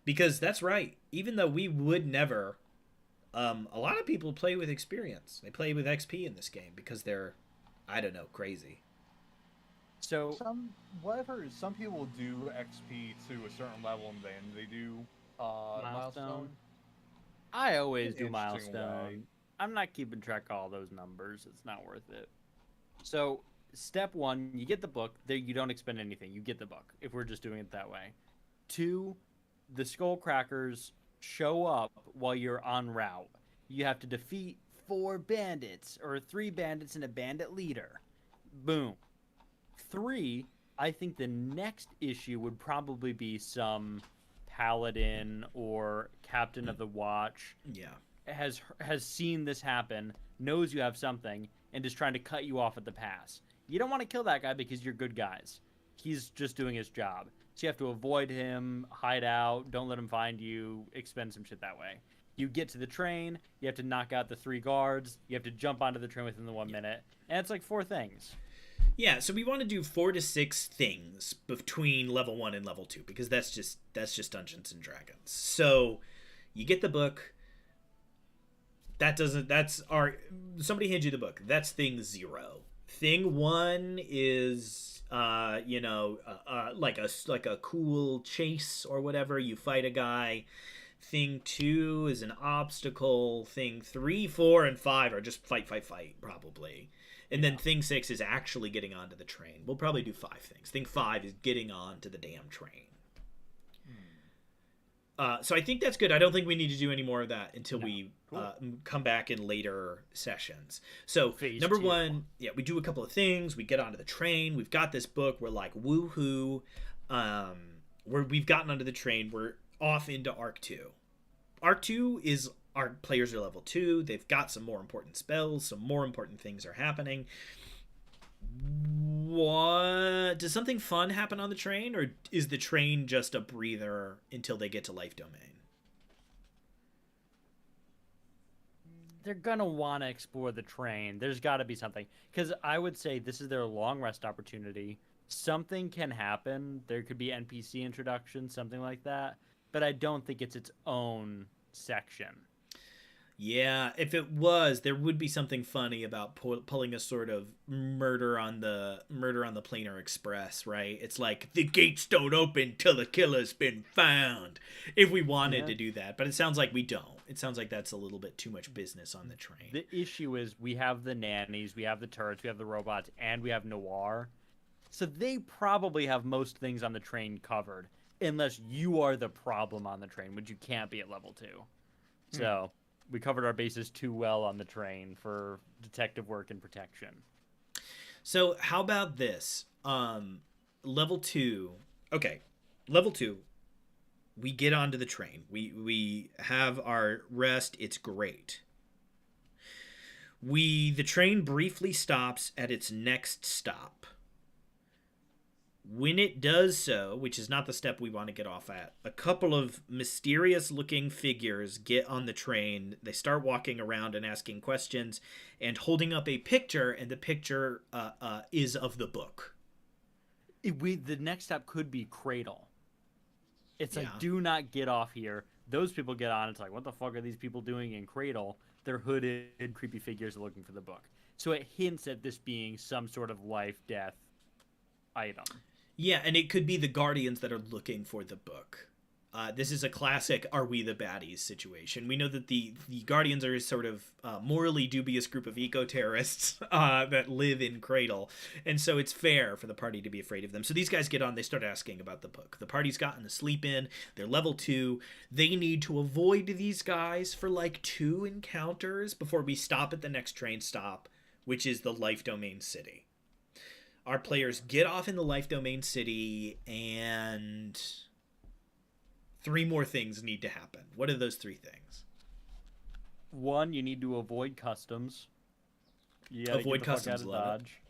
[SPEAKER 1] Because that's right. Even though we would never, a lot of people play with experience. They play with XP in this game because they're, I don't know, crazy.
[SPEAKER 2] So
[SPEAKER 3] some people do XP to a certain level and then they do milestone.
[SPEAKER 2] I always do milestone. I'm not keeping track of all those numbers. It's not worth it. So step 1, you get the book. There, you don't expend anything. You get the book, if we're just doing it that way. 2, the Skullcrackers show up while you're en route. You have to defeat 4 bandits, or 3 bandits and a bandit leader. Boom. 3, I think the next issue would probably be some paladin or captain of the watch.
[SPEAKER 1] Yeah.
[SPEAKER 2] Has seen this happen, knows you have something, and is trying to cut you off at the pass. You don't want to kill that guy because you're good guys. He's just doing his job. So you have to avoid him, hide out, don't let him find you, expend some shit that way. You get to the train, you have to knock out the 3 guards, you have to jump onto the train within the 1 minute, and it's like 4 things.
[SPEAKER 1] Yeah, so we want to do 4 to 6 things between level 1 and level 2 because that's just Dungeons and Dragons. So you get the book. Somebody hands you the book. That's thing 0. Thing 1 is like a cool chase or whatever. You fight a guy. Thing 2 is an obstacle. Thing 3, 4, and 5 are just fight probably. And then thing 6 is actually getting onto the train. We'll probably do 5 things. Thing 5 is getting onto the damn train. So I think that's good. I don't think we need to do any more of that until we come back in later sessions. So number 1, we do a couple of things. We get onto the train. We've got this book. We're like, woohoo. We've gotten onto the train. We're off into Arc 2. Arc 2 is our players are level 2. They've got some more important spells. Some more important things are happening. What does something fun happen on the train, or is the train just a breather until they get to Life Domain?
[SPEAKER 2] They're gonna want to explore the train. There's got to be something, because I would say this is their long rest opportunity. Something can happen. There could be NPC introduction, something like that, but I don't think it's its own section.
[SPEAKER 1] Yeah, if it was, there would be something funny about pulling a sort of murder on the Planar Express, right? It's like the gates don't open till the killer's been found. If we wanted to do that, but it sounds like we don't. It sounds like that's a little bit too much business on the train.
[SPEAKER 2] The issue is we have the nannies, we have the turrets, we have the robots, and we have Noir. So they probably have most things on the train covered, unless you are the problem on the train, which you can't be at level 2. So we covered our bases too well on the train for detective work and protection.
[SPEAKER 1] So how about this? Level 2. Okay, level 2. We get onto the train. We have our rest. It's great. The train briefly stops at its next stop. When it does so, which is not the step we want to get off at, a couple of mysterious looking figures get on the train. They start walking around and asking questions and holding up a picture, and the picture is of the book.
[SPEAKER 2] The next step could be Cradle. It's
[SPEAKER 1] Yeah.
[SPEAKER 2] like, do not get off here. Those people get on. It's like, what the fuck are these people doing in Cradle? They're hooded, creepy figures looking for the book. So it hints at this being some sort of life-death item.
[SPEAKER 1] Yeah, and it could be the Guardians that are looking for the book. This is a classic "Are we the baddies?" situation. We know that the Guardians are a sort of morally dubious group of eco-terrorists that live in Cradle, and so it's fair for the party to be afraid of them. So these guys get on, they start asking about the book. The party's gotten to sleep in, they're level 2. They need to avoid these guys for like 2 encounters before we stop at the next train stop, which is the Life Domain City. Our players get off in the Life Domain City, and 3 more things need to happen. What are those 3 things?
[SPEAKER 2] 1, you need to avoid customs. You gotta
[SPEAKER 1] Avoid
[SPEAKER 2] get the fuck
[SPEAKER 1] customs,
[SPEAKER 2] out of
[SPEAKER 1] love it.
[SPEAKER 2] Dodge.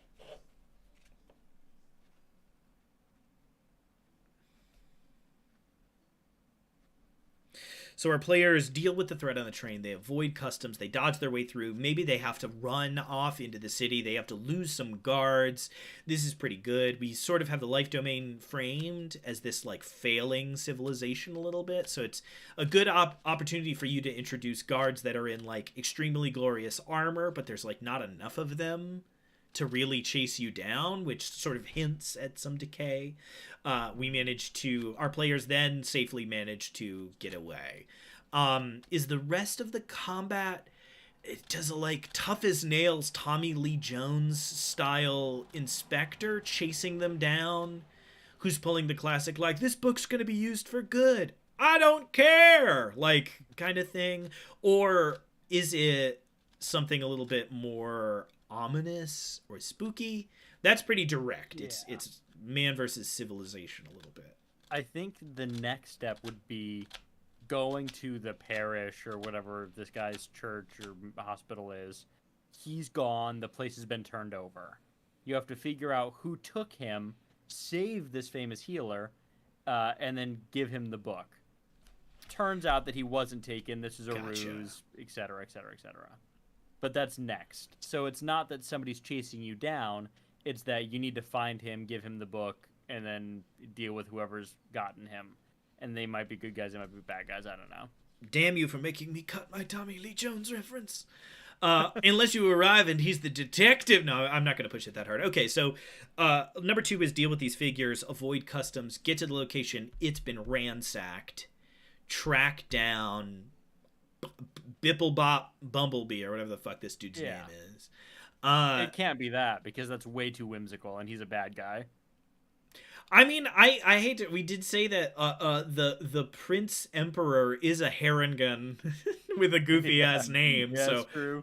[SPEAKER 1] So our players deal with the threat on the train. They avoid customs. They dodge their way through. Maybe they have to run off into the city. They have to lose some guards. This is pretty good. We sort of have the Life Domain framed as this like failing civilization a little bit. So it's a good opportunity for you to introduce guards that are in like extremely glorious armor, but there's like not enough of them to really chase you down, which sort of hints at some decay. Our players then safely manage to get away. Is the rest of the combat, it does a like tough as nails Tommy Lee Jones style inspector chasing them down, who's pulling the classic like, this book's gonna be used for good, I don't care, like kind of thing? Or is it something a little bit more ominous or spooky? That's pretty direct.
[SPEAKER 2] Yeah.
[SPEAKER 1] It's man versus civilization a little bit.
[SPEAKER 2] I think the next step would be going to the parish or whatever this guy's church or hospital is. He's gone. The place has been turned over. You have to figure out who took him, save this famous healer, and then give him the book. Turns out that he wasn't taken. This is a
[SPEAKER 1] Gotcha.
[SPEAKER 2] ruse, etc., etc., etc. But that's next. So it's not that somebody's chasing you down. It's that you need to find him, give him the book, and then deal with whoever's gotten him. And they might be good guys, they might be bad guys, I don't know.
[SPEAKER 1] Damn you for making me cut my Tommy Lee Jones reference. Unless you arrive and he's the detective. No, I'm not going to push it that hard. Okay, so number 2 is deal with these figures, avoid customs, get to the location. It's been ransacked. Track down Bipplebop Bumblebee or whatever the fuck this dude's name is.
[SPEAKER 2] It can't be that, because that's way too whimsical, and he's a bad guy.
[SPEAKER 1] I mean, I hate to. We did say that the Prince Emperor is a Harengun with a goofy ass name.
[SPEAKER 2] Yeah,
[SPEAKER 1] so
[SPEAKER 2] that's true.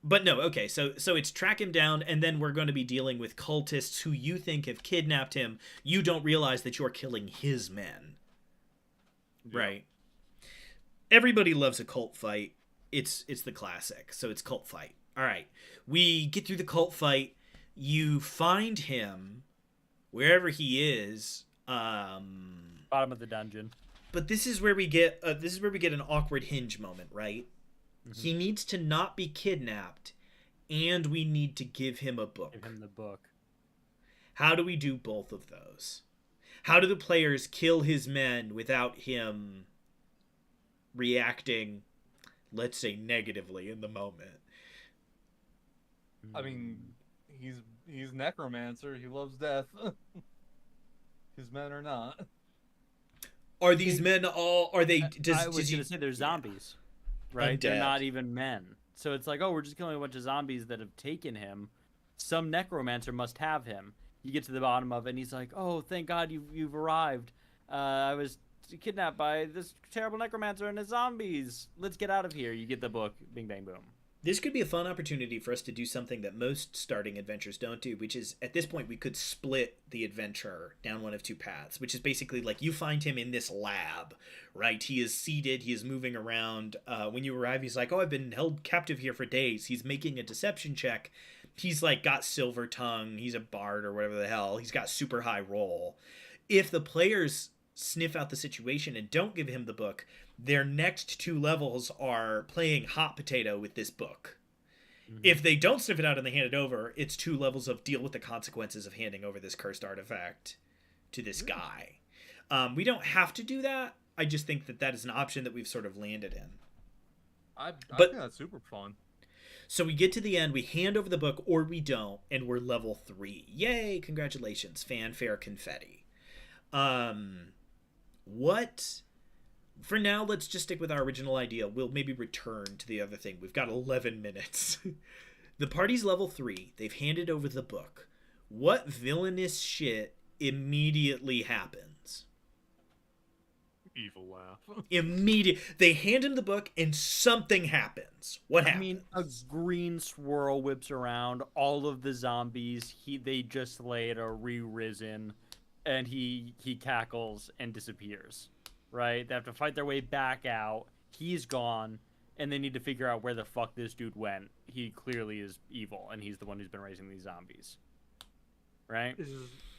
[SPEAKER 1] but no, okay. So it's track him down, and then we're going to be dealing with cultists who you think have kidnapped him. You don't realize that you're killing his men.
[SPEAKER 2] Yeah.
[SPEAKER 1] Right. Everybody loves a cult fight. It's the classic. So it's cult fight. All right. We get through the cult fight. You find him wherever he is.
[SPEAKER 2] Bottom of the dungeon.
[SPEAKER 1] But this is where we get an awkward hinge moment, right?
[SPEAKER 2] Mm-hmm.
[SPEAKER 1] He needs to not be kidnapped, and we need to give him a book.
[SPEAKER 2] Give him the book.
[SPEAKER 1] How do we do both of those? How do the players kill his men without him reacting, let's say, negatively in the moment?
[SPEAKER 3] I mean, he's necromancer. He loves death. His men are not.
[SPEAKER 1] Are these men all? Are they?
[SPEAKER 2] I was going to say they're zombies, right?
[SPEAKER 1] Undead.
[SPEAKER 2] They're not even men. So it's like, oh, we're just killing a bunch of zombies that have taken him. Some necromancer must have him. You get to the bottom of it, and he's like, oh, thank God you've arrived. I was kidnapped by this terrible necromancer and his zombies. Let's get out of here. You get the book. Bing, bang, boom.
[SPEAKER 1] This could be a fun opportunity for us to do something that most starting adventures don't do, which is, at this point, we could split the adventure down one of two paths, which is basically like you find him in this lab, right? He is seated, he is moving around. When you arrive, he's like, oh, I've been held captive here for days. He's making a deception check. He's like got silver tongue. He's a bard or whatever the hell. He's got super high roll. If the players sniff out the situation and don't give him the book, their next two levels are playing hot potato with this book. Mm-hmm. If they don't sniff it out and they hand it over, it's 2 levels of deal with the consequences of handing over this cursed artifact to this guy. We don't have to do that. I just think that is an option that we've sort of landed in.
[SPEAKER 3] I think that's super fun.
[SPEAKER 1] So we get to the end, we hand over the book, or we don't, and we're level 3. Yay, congratulations, fanfare, confetti. What... For now, let's just stick with our original idea. We'll maybe return to the other thing. We've got 11 minutes. The party's level 3. They've handed over the book. What villainous shit immediately happens?
[SPEAKER 3] Evil laugh.
[SPEAKER 1] They hand him the book and something happens. What happens?
[SPEAKER 2] I mean, a green swirl whips around. All of the zombies, they just laid are re-risen. And he cackles and disappears. Right? They have to fight their way back out. He's gone, and they need to figure out where the fuck this dude went. He clearly is evil, and he's the one who's been raising these zombies. Right?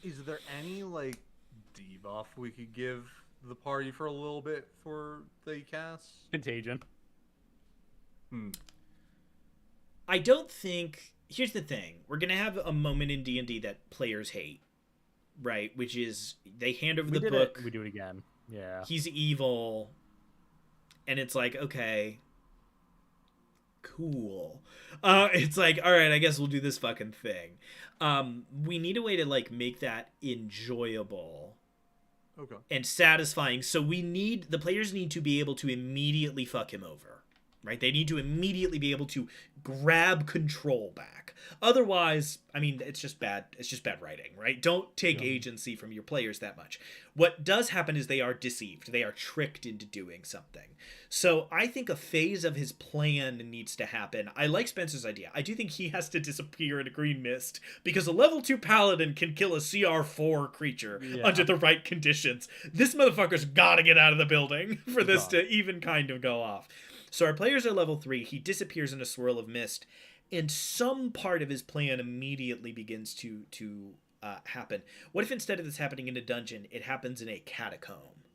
[SPEAKER 3] Is there any, like, debuff we could give the party for a little bit for the cast?
[SPEAKER 2] Contagion.
[SPEAKER 1] I don't think... Here's the thing. We're going to have a moment in D&D that players hate. Right? Which is, they hand over the book.
[SPEAKER 2] We do it again. Yeah.
[SPEAKER 1] He's evil. And it's like, okay. Cool. It's like, all right, I guess we'll do this fucking thing. We need a way to, like, make that enjoyable.
[SPEAKER 3] Okay.
[SPEAKER 1] And satisfying. So the players need to be able to immediately fuck him over. Right? They need to immediately be able to grab control back. Otherwise, I mean, it's just bad writing, right? Don't take agency from your players that much. What does happen is they are deceived. They are tricked into doing something. So I think a phase of his plan needs to happen. I like Spencer's idea. I do think he has to disappear in a green mist because a level 2 paladin can kill a CR4 creature under the right conditions. This motherfucker's gotta get out of the building for this to even kind of go off. So our players are level 3. He disappears in a swirl of mist, and some part of his plan immediately begins to happen. What if instead of this happening in a dungeon, it happens in a catacomb?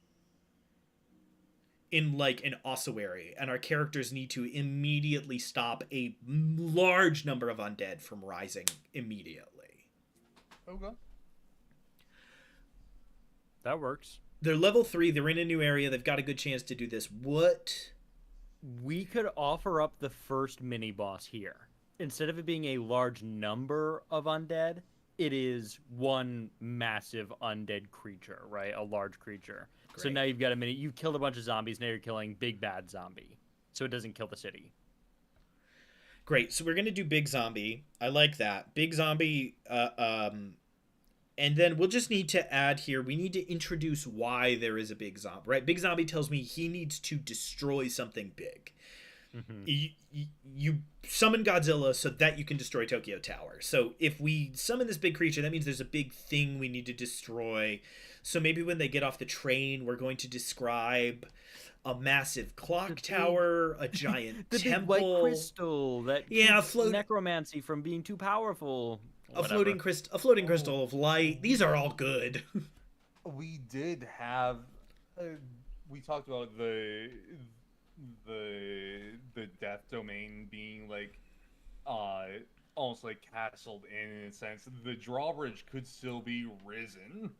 [SPEAKER 1] In like an ossuary, and our characters need to immediately stop a large number of undead from rising immediately.
[SPEAKER 3] Okay.
[SPEAKER 2] That works.
[SPEAKER 1] They're level 3. They're in a new area. They've got a good chance to do this. What...
[SPEAKER 2] We could offer up the first mini-boss here. Instead of it being a large number of undead, it is one massive undead creature, right? A large creature. Great. So now you've got you've killed a bunch of zombies, now you're killing big bad zombie. So it doesn't kill the city.
[SPEAKER 1] Great, so we're going to do big zombie. I like that. Big zombie, and then we'll just need to add here, we need to introduce why there is a big zombie, right? Big zombie tells me he needs to destroy something big. Mm-hmm. You summon Godzilla so that you can destroy Tokyo Tower. So if we summon this big creature, that means there's a big thing we need to destroy. So maybe when they get off the train, we're going to describe a massive clock tower, a giant
[SPEAKER 2] the
[SPEAKER 1] temple.
[SPEAKER 2] Big white crystal that keeps necromancy from being too powerful.
[SPEAKER 1] A floating crystal of light. These are all good.
[SPEAKER 3] We did have. We talked about the death domain being like, almost like castled in a sense. The drawbridge could still be risen,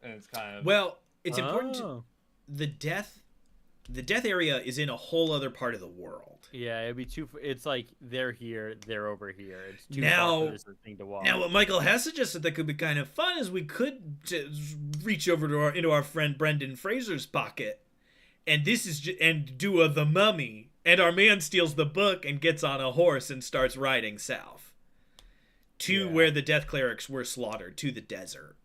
[SPEAKER 3] and it's kind of
[SPEAKER 1] it's important. The death area is in a whole other part of the world.
[SPEAKER 2] Yeah, it'd be too. It's like they're here, they're over here. It's too far for this thing to walk.
[SPEAKER 1] Now, what Michael has suggested that could be kind of fun is we could reach over to into our friend Brendan Fraser's pocket, and do the mummy, and our man steals the book and gets on a horse and starts riding south to where the death clerics were slaughtered, to the desert.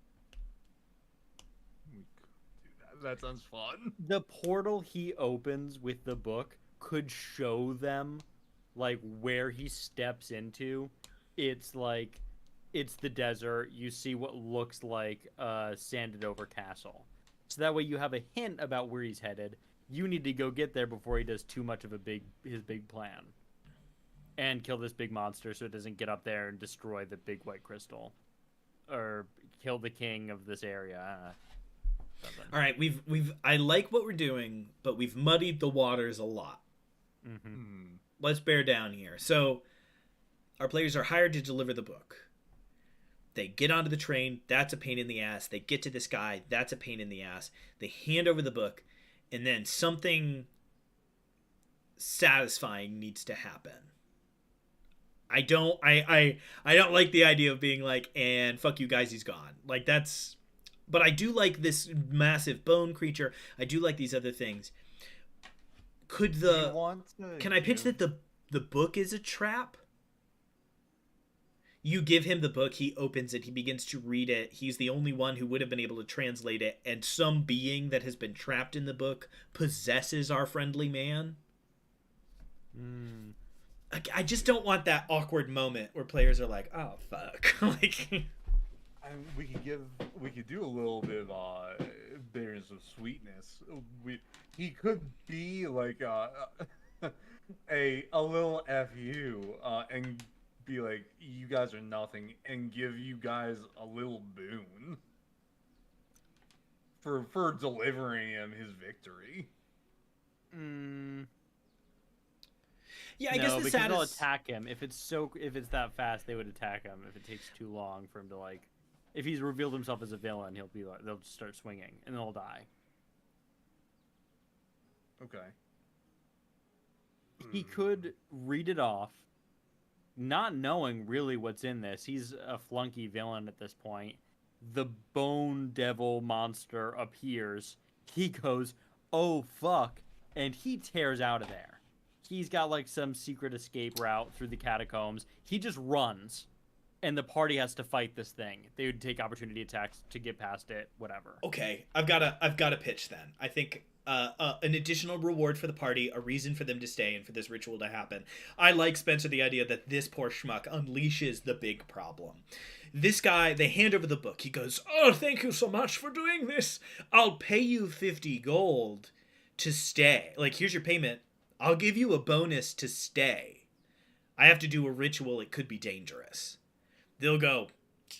[SPEAKER 3] That sounds fun.
[SPEAKER 2] The portal he opens with the book could show them like where he steps into, it's like it's the desert. You see what looks like a sanded over castle. So that way you have a hint about where he's headed. You need to go get there before he does too much of his big plan. And kill this big monster so it doesn't get up there and destroy the big white crystal. Or kill the king of this area.
[SPEAKER 1] All right, I like what we're doing, but we've muddied the waters a lot.
[SPEAKER 2] Mm-hmm.
[SPEAKER 1] Let's bear down here. So, our players are hired to deliver the book. They get onto the train. That's a pain in the ass. They get to this guy. That's a pain in the ass. They hand over the book, and then something satisfying needs to happen. I don't like the idea of being like, and fuck you guys, he's gone. Like, that's... But I do like this massive bone creature. I do like these other things. Can I pitch that the book is a trap? You give him the book, he opens it, he begins to read it. He's the only one who would have been able to translate it, and some being that has been trapped in the book possesses our friendly man. I just don't want that awkward moment where players are like, "Oh fuck!" Like,
[SPEAKER 3] we could do a little bit of bitterness of sweetness. He could be like a little fu and be like, "You guys are nothing," and give you guys a little boon for delivering him his victory.
[SPEAKER 1] yeah, I guess the
[SPEAKER 2] because
[SPEAKER 1] saddest...
[SPEAKER 2] they'll attack him. If it's that fast, they would attack him. If it takes too long for him to like, if he's revealed himself as a villain, he'll be like, they'll just start swinging and they'll die.
[SPEAKER 3] Okay.
[SPEAKER 2] He could read it off, not knowing really what's in this. He's a flunky villain at this point. The bone devil monster appears. He goes, "Oh fuck," and he tears out of there. He's got like some secret escape route through the catacombs. He just runs, and the party has to fight this thing. They would take opportunity attacks to get past it, whatever.
[SPEAKER 1] Okay, I've got a pitch then. I think an additional reward for the party, a reason for them to stay and for this ritual to happen. I like, Spencer, the idea that this poor schmuck unleashes the big problem. This guy, they hand over the book. He goes, "Oh, thank you so much for doing this. I'll pay you 50 gold to stay. Like, here's your payment. I'll give you a bonus to stay. I have to do a ritual. It could be dangerous." They'll go,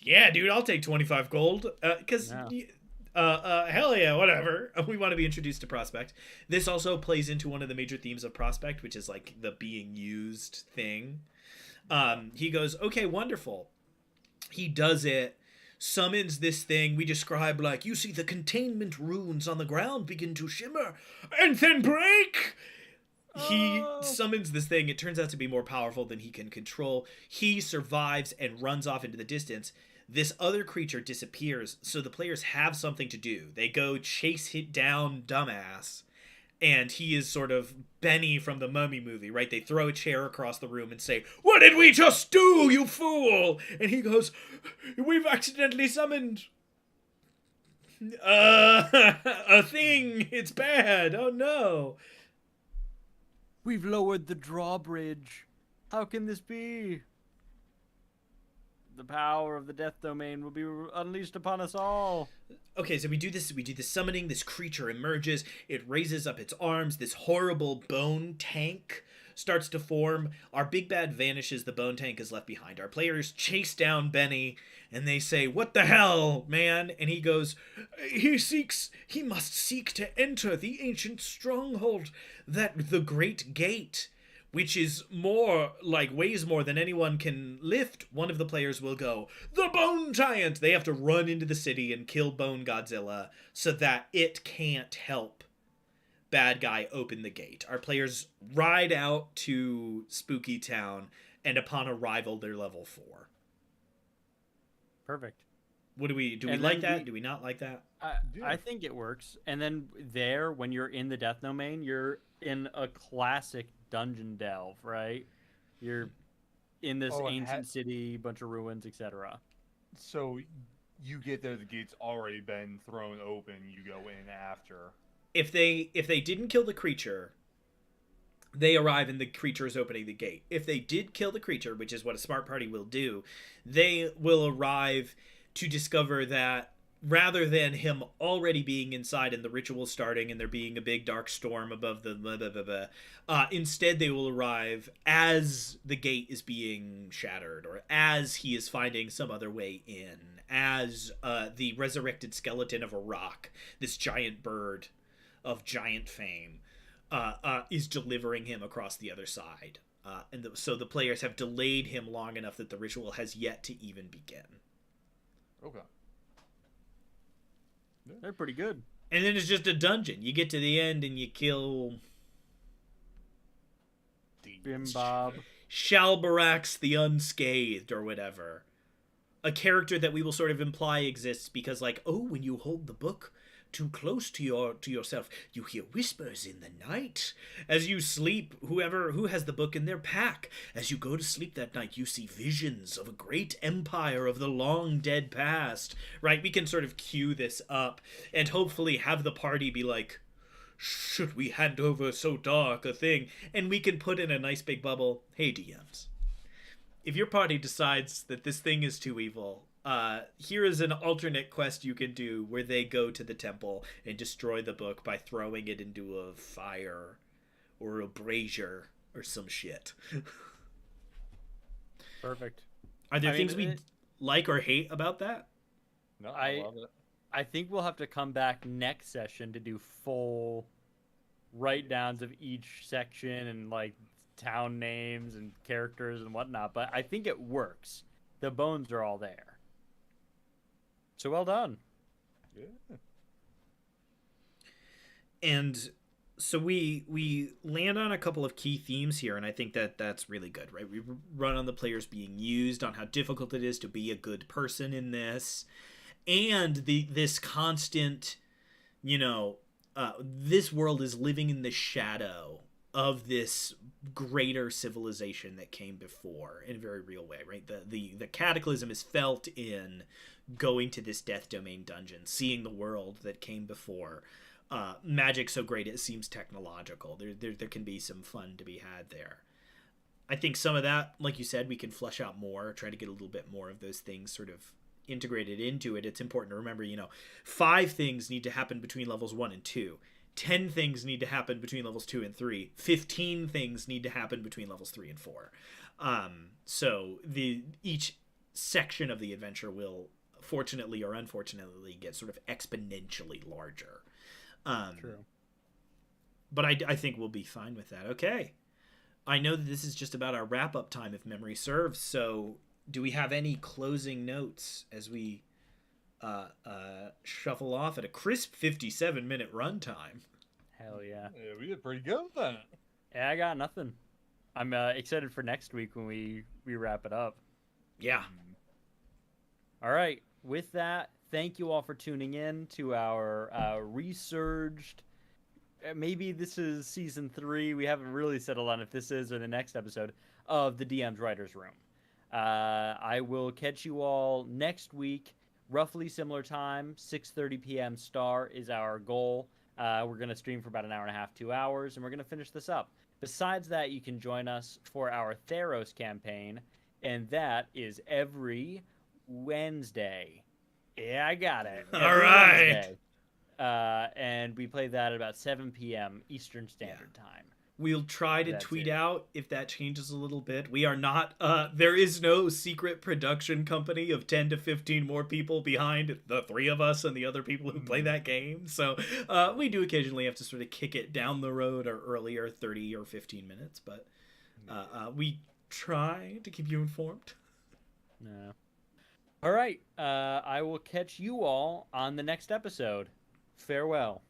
[SPEAKER 1] "Yeah, dude, I'll take 25 gold. Because, hell yeah, whatever. We want to be introduced to Prospect." This also plays into one of the major themes of Prospect, which is like the being used thing. He goes, "Okay, wonderful." He does it, summons this thing we describe like, "You see the containment runes on the ground begin to shimmer and then break." He summons this thing. It turns out to be more powerful than he can control. He survives and runs off into the distance. This other creature disappears, so the players have something to do. They go chase it down, dumbass. And he is sort of Benny from the Mummy movie, right? They throw a chair across the room and say, "What did we just do, you fool?" And he goes, "We've accidentally summoned a thing. It's bad. Oh no.
[SPEAKER 2] We've lowered the drawbridge. How can this be? The power of the death domain will be unleashed upon us all."
[SPEAKER 1] Okay, so we do the summoning. This creature emerges. It raises up its arms. This horrible bone tank starts to form. Our big bad vanishes. The bone tank is left behind. Our players chase down Benny, and they say, "What the hell, man?" And he goes, he must seek to enter the ancient stronghold, that the great gate, which is weighs more than anyone can lift. One of the players will go, "The Bone Giant!" They have to run into the city and kill Bone Godzilla so that it can't help bad guy open the gate. Our players ride out to Spooky Town, and upon arrival, they're level 4.
[SPEAKER 2] Perfect.
[SPEAKER 1] What do we like that? Do we not like that?
[SPEAKER 2] I think it works. And then there, when you're in the Death Domain, you're in a classic dungeon delve, right? You're in this ancient city, bunch of ruins, etc.
[SPEAKER 3] So you get there, the gate's already been thrown open. You go in after.
[SPEAKER 1] If they didn't kill the creature, they arrive and the creature is opening the gate. If they did kill the creature, which is what a smart party will do, they will arrive to discover that rather than him already being inside and the ritual starting and there being a big dark storm above the blah, blah, blah, blah, instead they will arrive as the gate is being shattered, or as he is finding some other way in, as the resurrected skeleton of a rock, this giant bird of giant fame, is delivering him across the other side. So the players have delayed him long enough that the ritual has yet to even begin.
[SPEAKER 3] Okay.
[SPEAKER 2] They're pretty good.
[SPEAKER 1] And then it's just a dungeon. You get to the end and you kill
[SPEAKER 2] Bim Bob.
[SPEAKER 1] Shalbarax the Unscathed or whatever. A character that we will sort of imply exists because, like, oh, when you hold the book too close to yourself, you hear whispers in the night. As you sleep, who has the book in their pack, as you go to sleep that night, you see visions of a great empire of the long dead past. Right? We can sort of cue this up and hopefully have the party be like, should we hand over so dark a thing? And we can put in a nice big bubble, hey DMs, if your party decides that this thing is too evil, here is an alternate quest you can do where they go to the temple and destroy the book by throwing it into a fire or a brazier or some shit.
[SPEAKER 2] Perfect.
[SPEAKER 1] Are there things we like or hate about that?
[SPEAKER 3] No, I love it.
[SPEAKER 2] I think we'll have to come back next session to do full write-downs of each section and, like, town names and characters and whatnot, but I think it works. The bones are all there. So well done.
[SPEAKER 3] Yeah.
[SPEAKER 1] And so we land on a couple of key themes here, and I think that that's really good, right? We run on the players being used, on how difficult it is to be a good person in this, and this constant, this world is living in the shadow of this greater civilization that came before in a very real way, right? The cataclysm is felt in going to this death domain dungeon, seeing the world that came before. Magic so great it seems technological. There can be some fun to be had there. I think some of that, like you said, we can flesh out more, try to get a little bit more of those things sort of integrated into it. It's important to remember, 5 things need to happen between levels 1 and 2. 10 things need to happen between levels 2 and 3. 15 things need to happen between levels 3 and 4. So each section of the adventure will, fortunately or unfortunately, get sort of exponentially larger.
[SPEAKER 2] True.
[SPEAKER 1] But I think we'll be fine with that. Okay. I know that this is just about our wrap-up time, if memory serves. So do we have any closing notes as we shuffle off at a crisp 57-minute runtime?
[SPEAKER 2] Hell yeah.
[SPEAKER 3] Yeah, we did pretty good with that.
[SPEAKER 2] Yeah, I got nothing. I'm excited for next week when we wrap it up.
[SPEAKER 1] Yeah.
[SPEAKER 2] All right. With that, thank you all for tuning in to our resurged. Maybe this is season 3. We haven't really settled on if this is or the next episode of the DM's Writers Room. I will catch you all next week, roughly similar time, 6:30 p.m. star is our goal. We're going to stream for about an hour and a half, 2 hours, and we're going to finish this up. Besides that, you can join us for our Theros campaign, and that is every Wednesday. Yeah, I got it.
[SPEAKER 1] All right.
[SPEAKER 2] Wednesday. And we play that at about 7 p.m. Eastern Standard Time.
[SPEAKER 1] We'll try to
[SPEAKER 2] That's
[SPEAKER 1] tweet
[SPEAKER 2] it.
[SPEAKER 1] out if that changes a little bit. We are not, there is no secret production company of 10 to 15 more people behind the 3 of us and the other people who play that game. So we do occasionally have to sort of kick it down the road or earlier, 30 or 15 minutes. But we try to keep you informed.
[SPEAKER 2] No. All right. I will catch you all on the next episode. Farewell.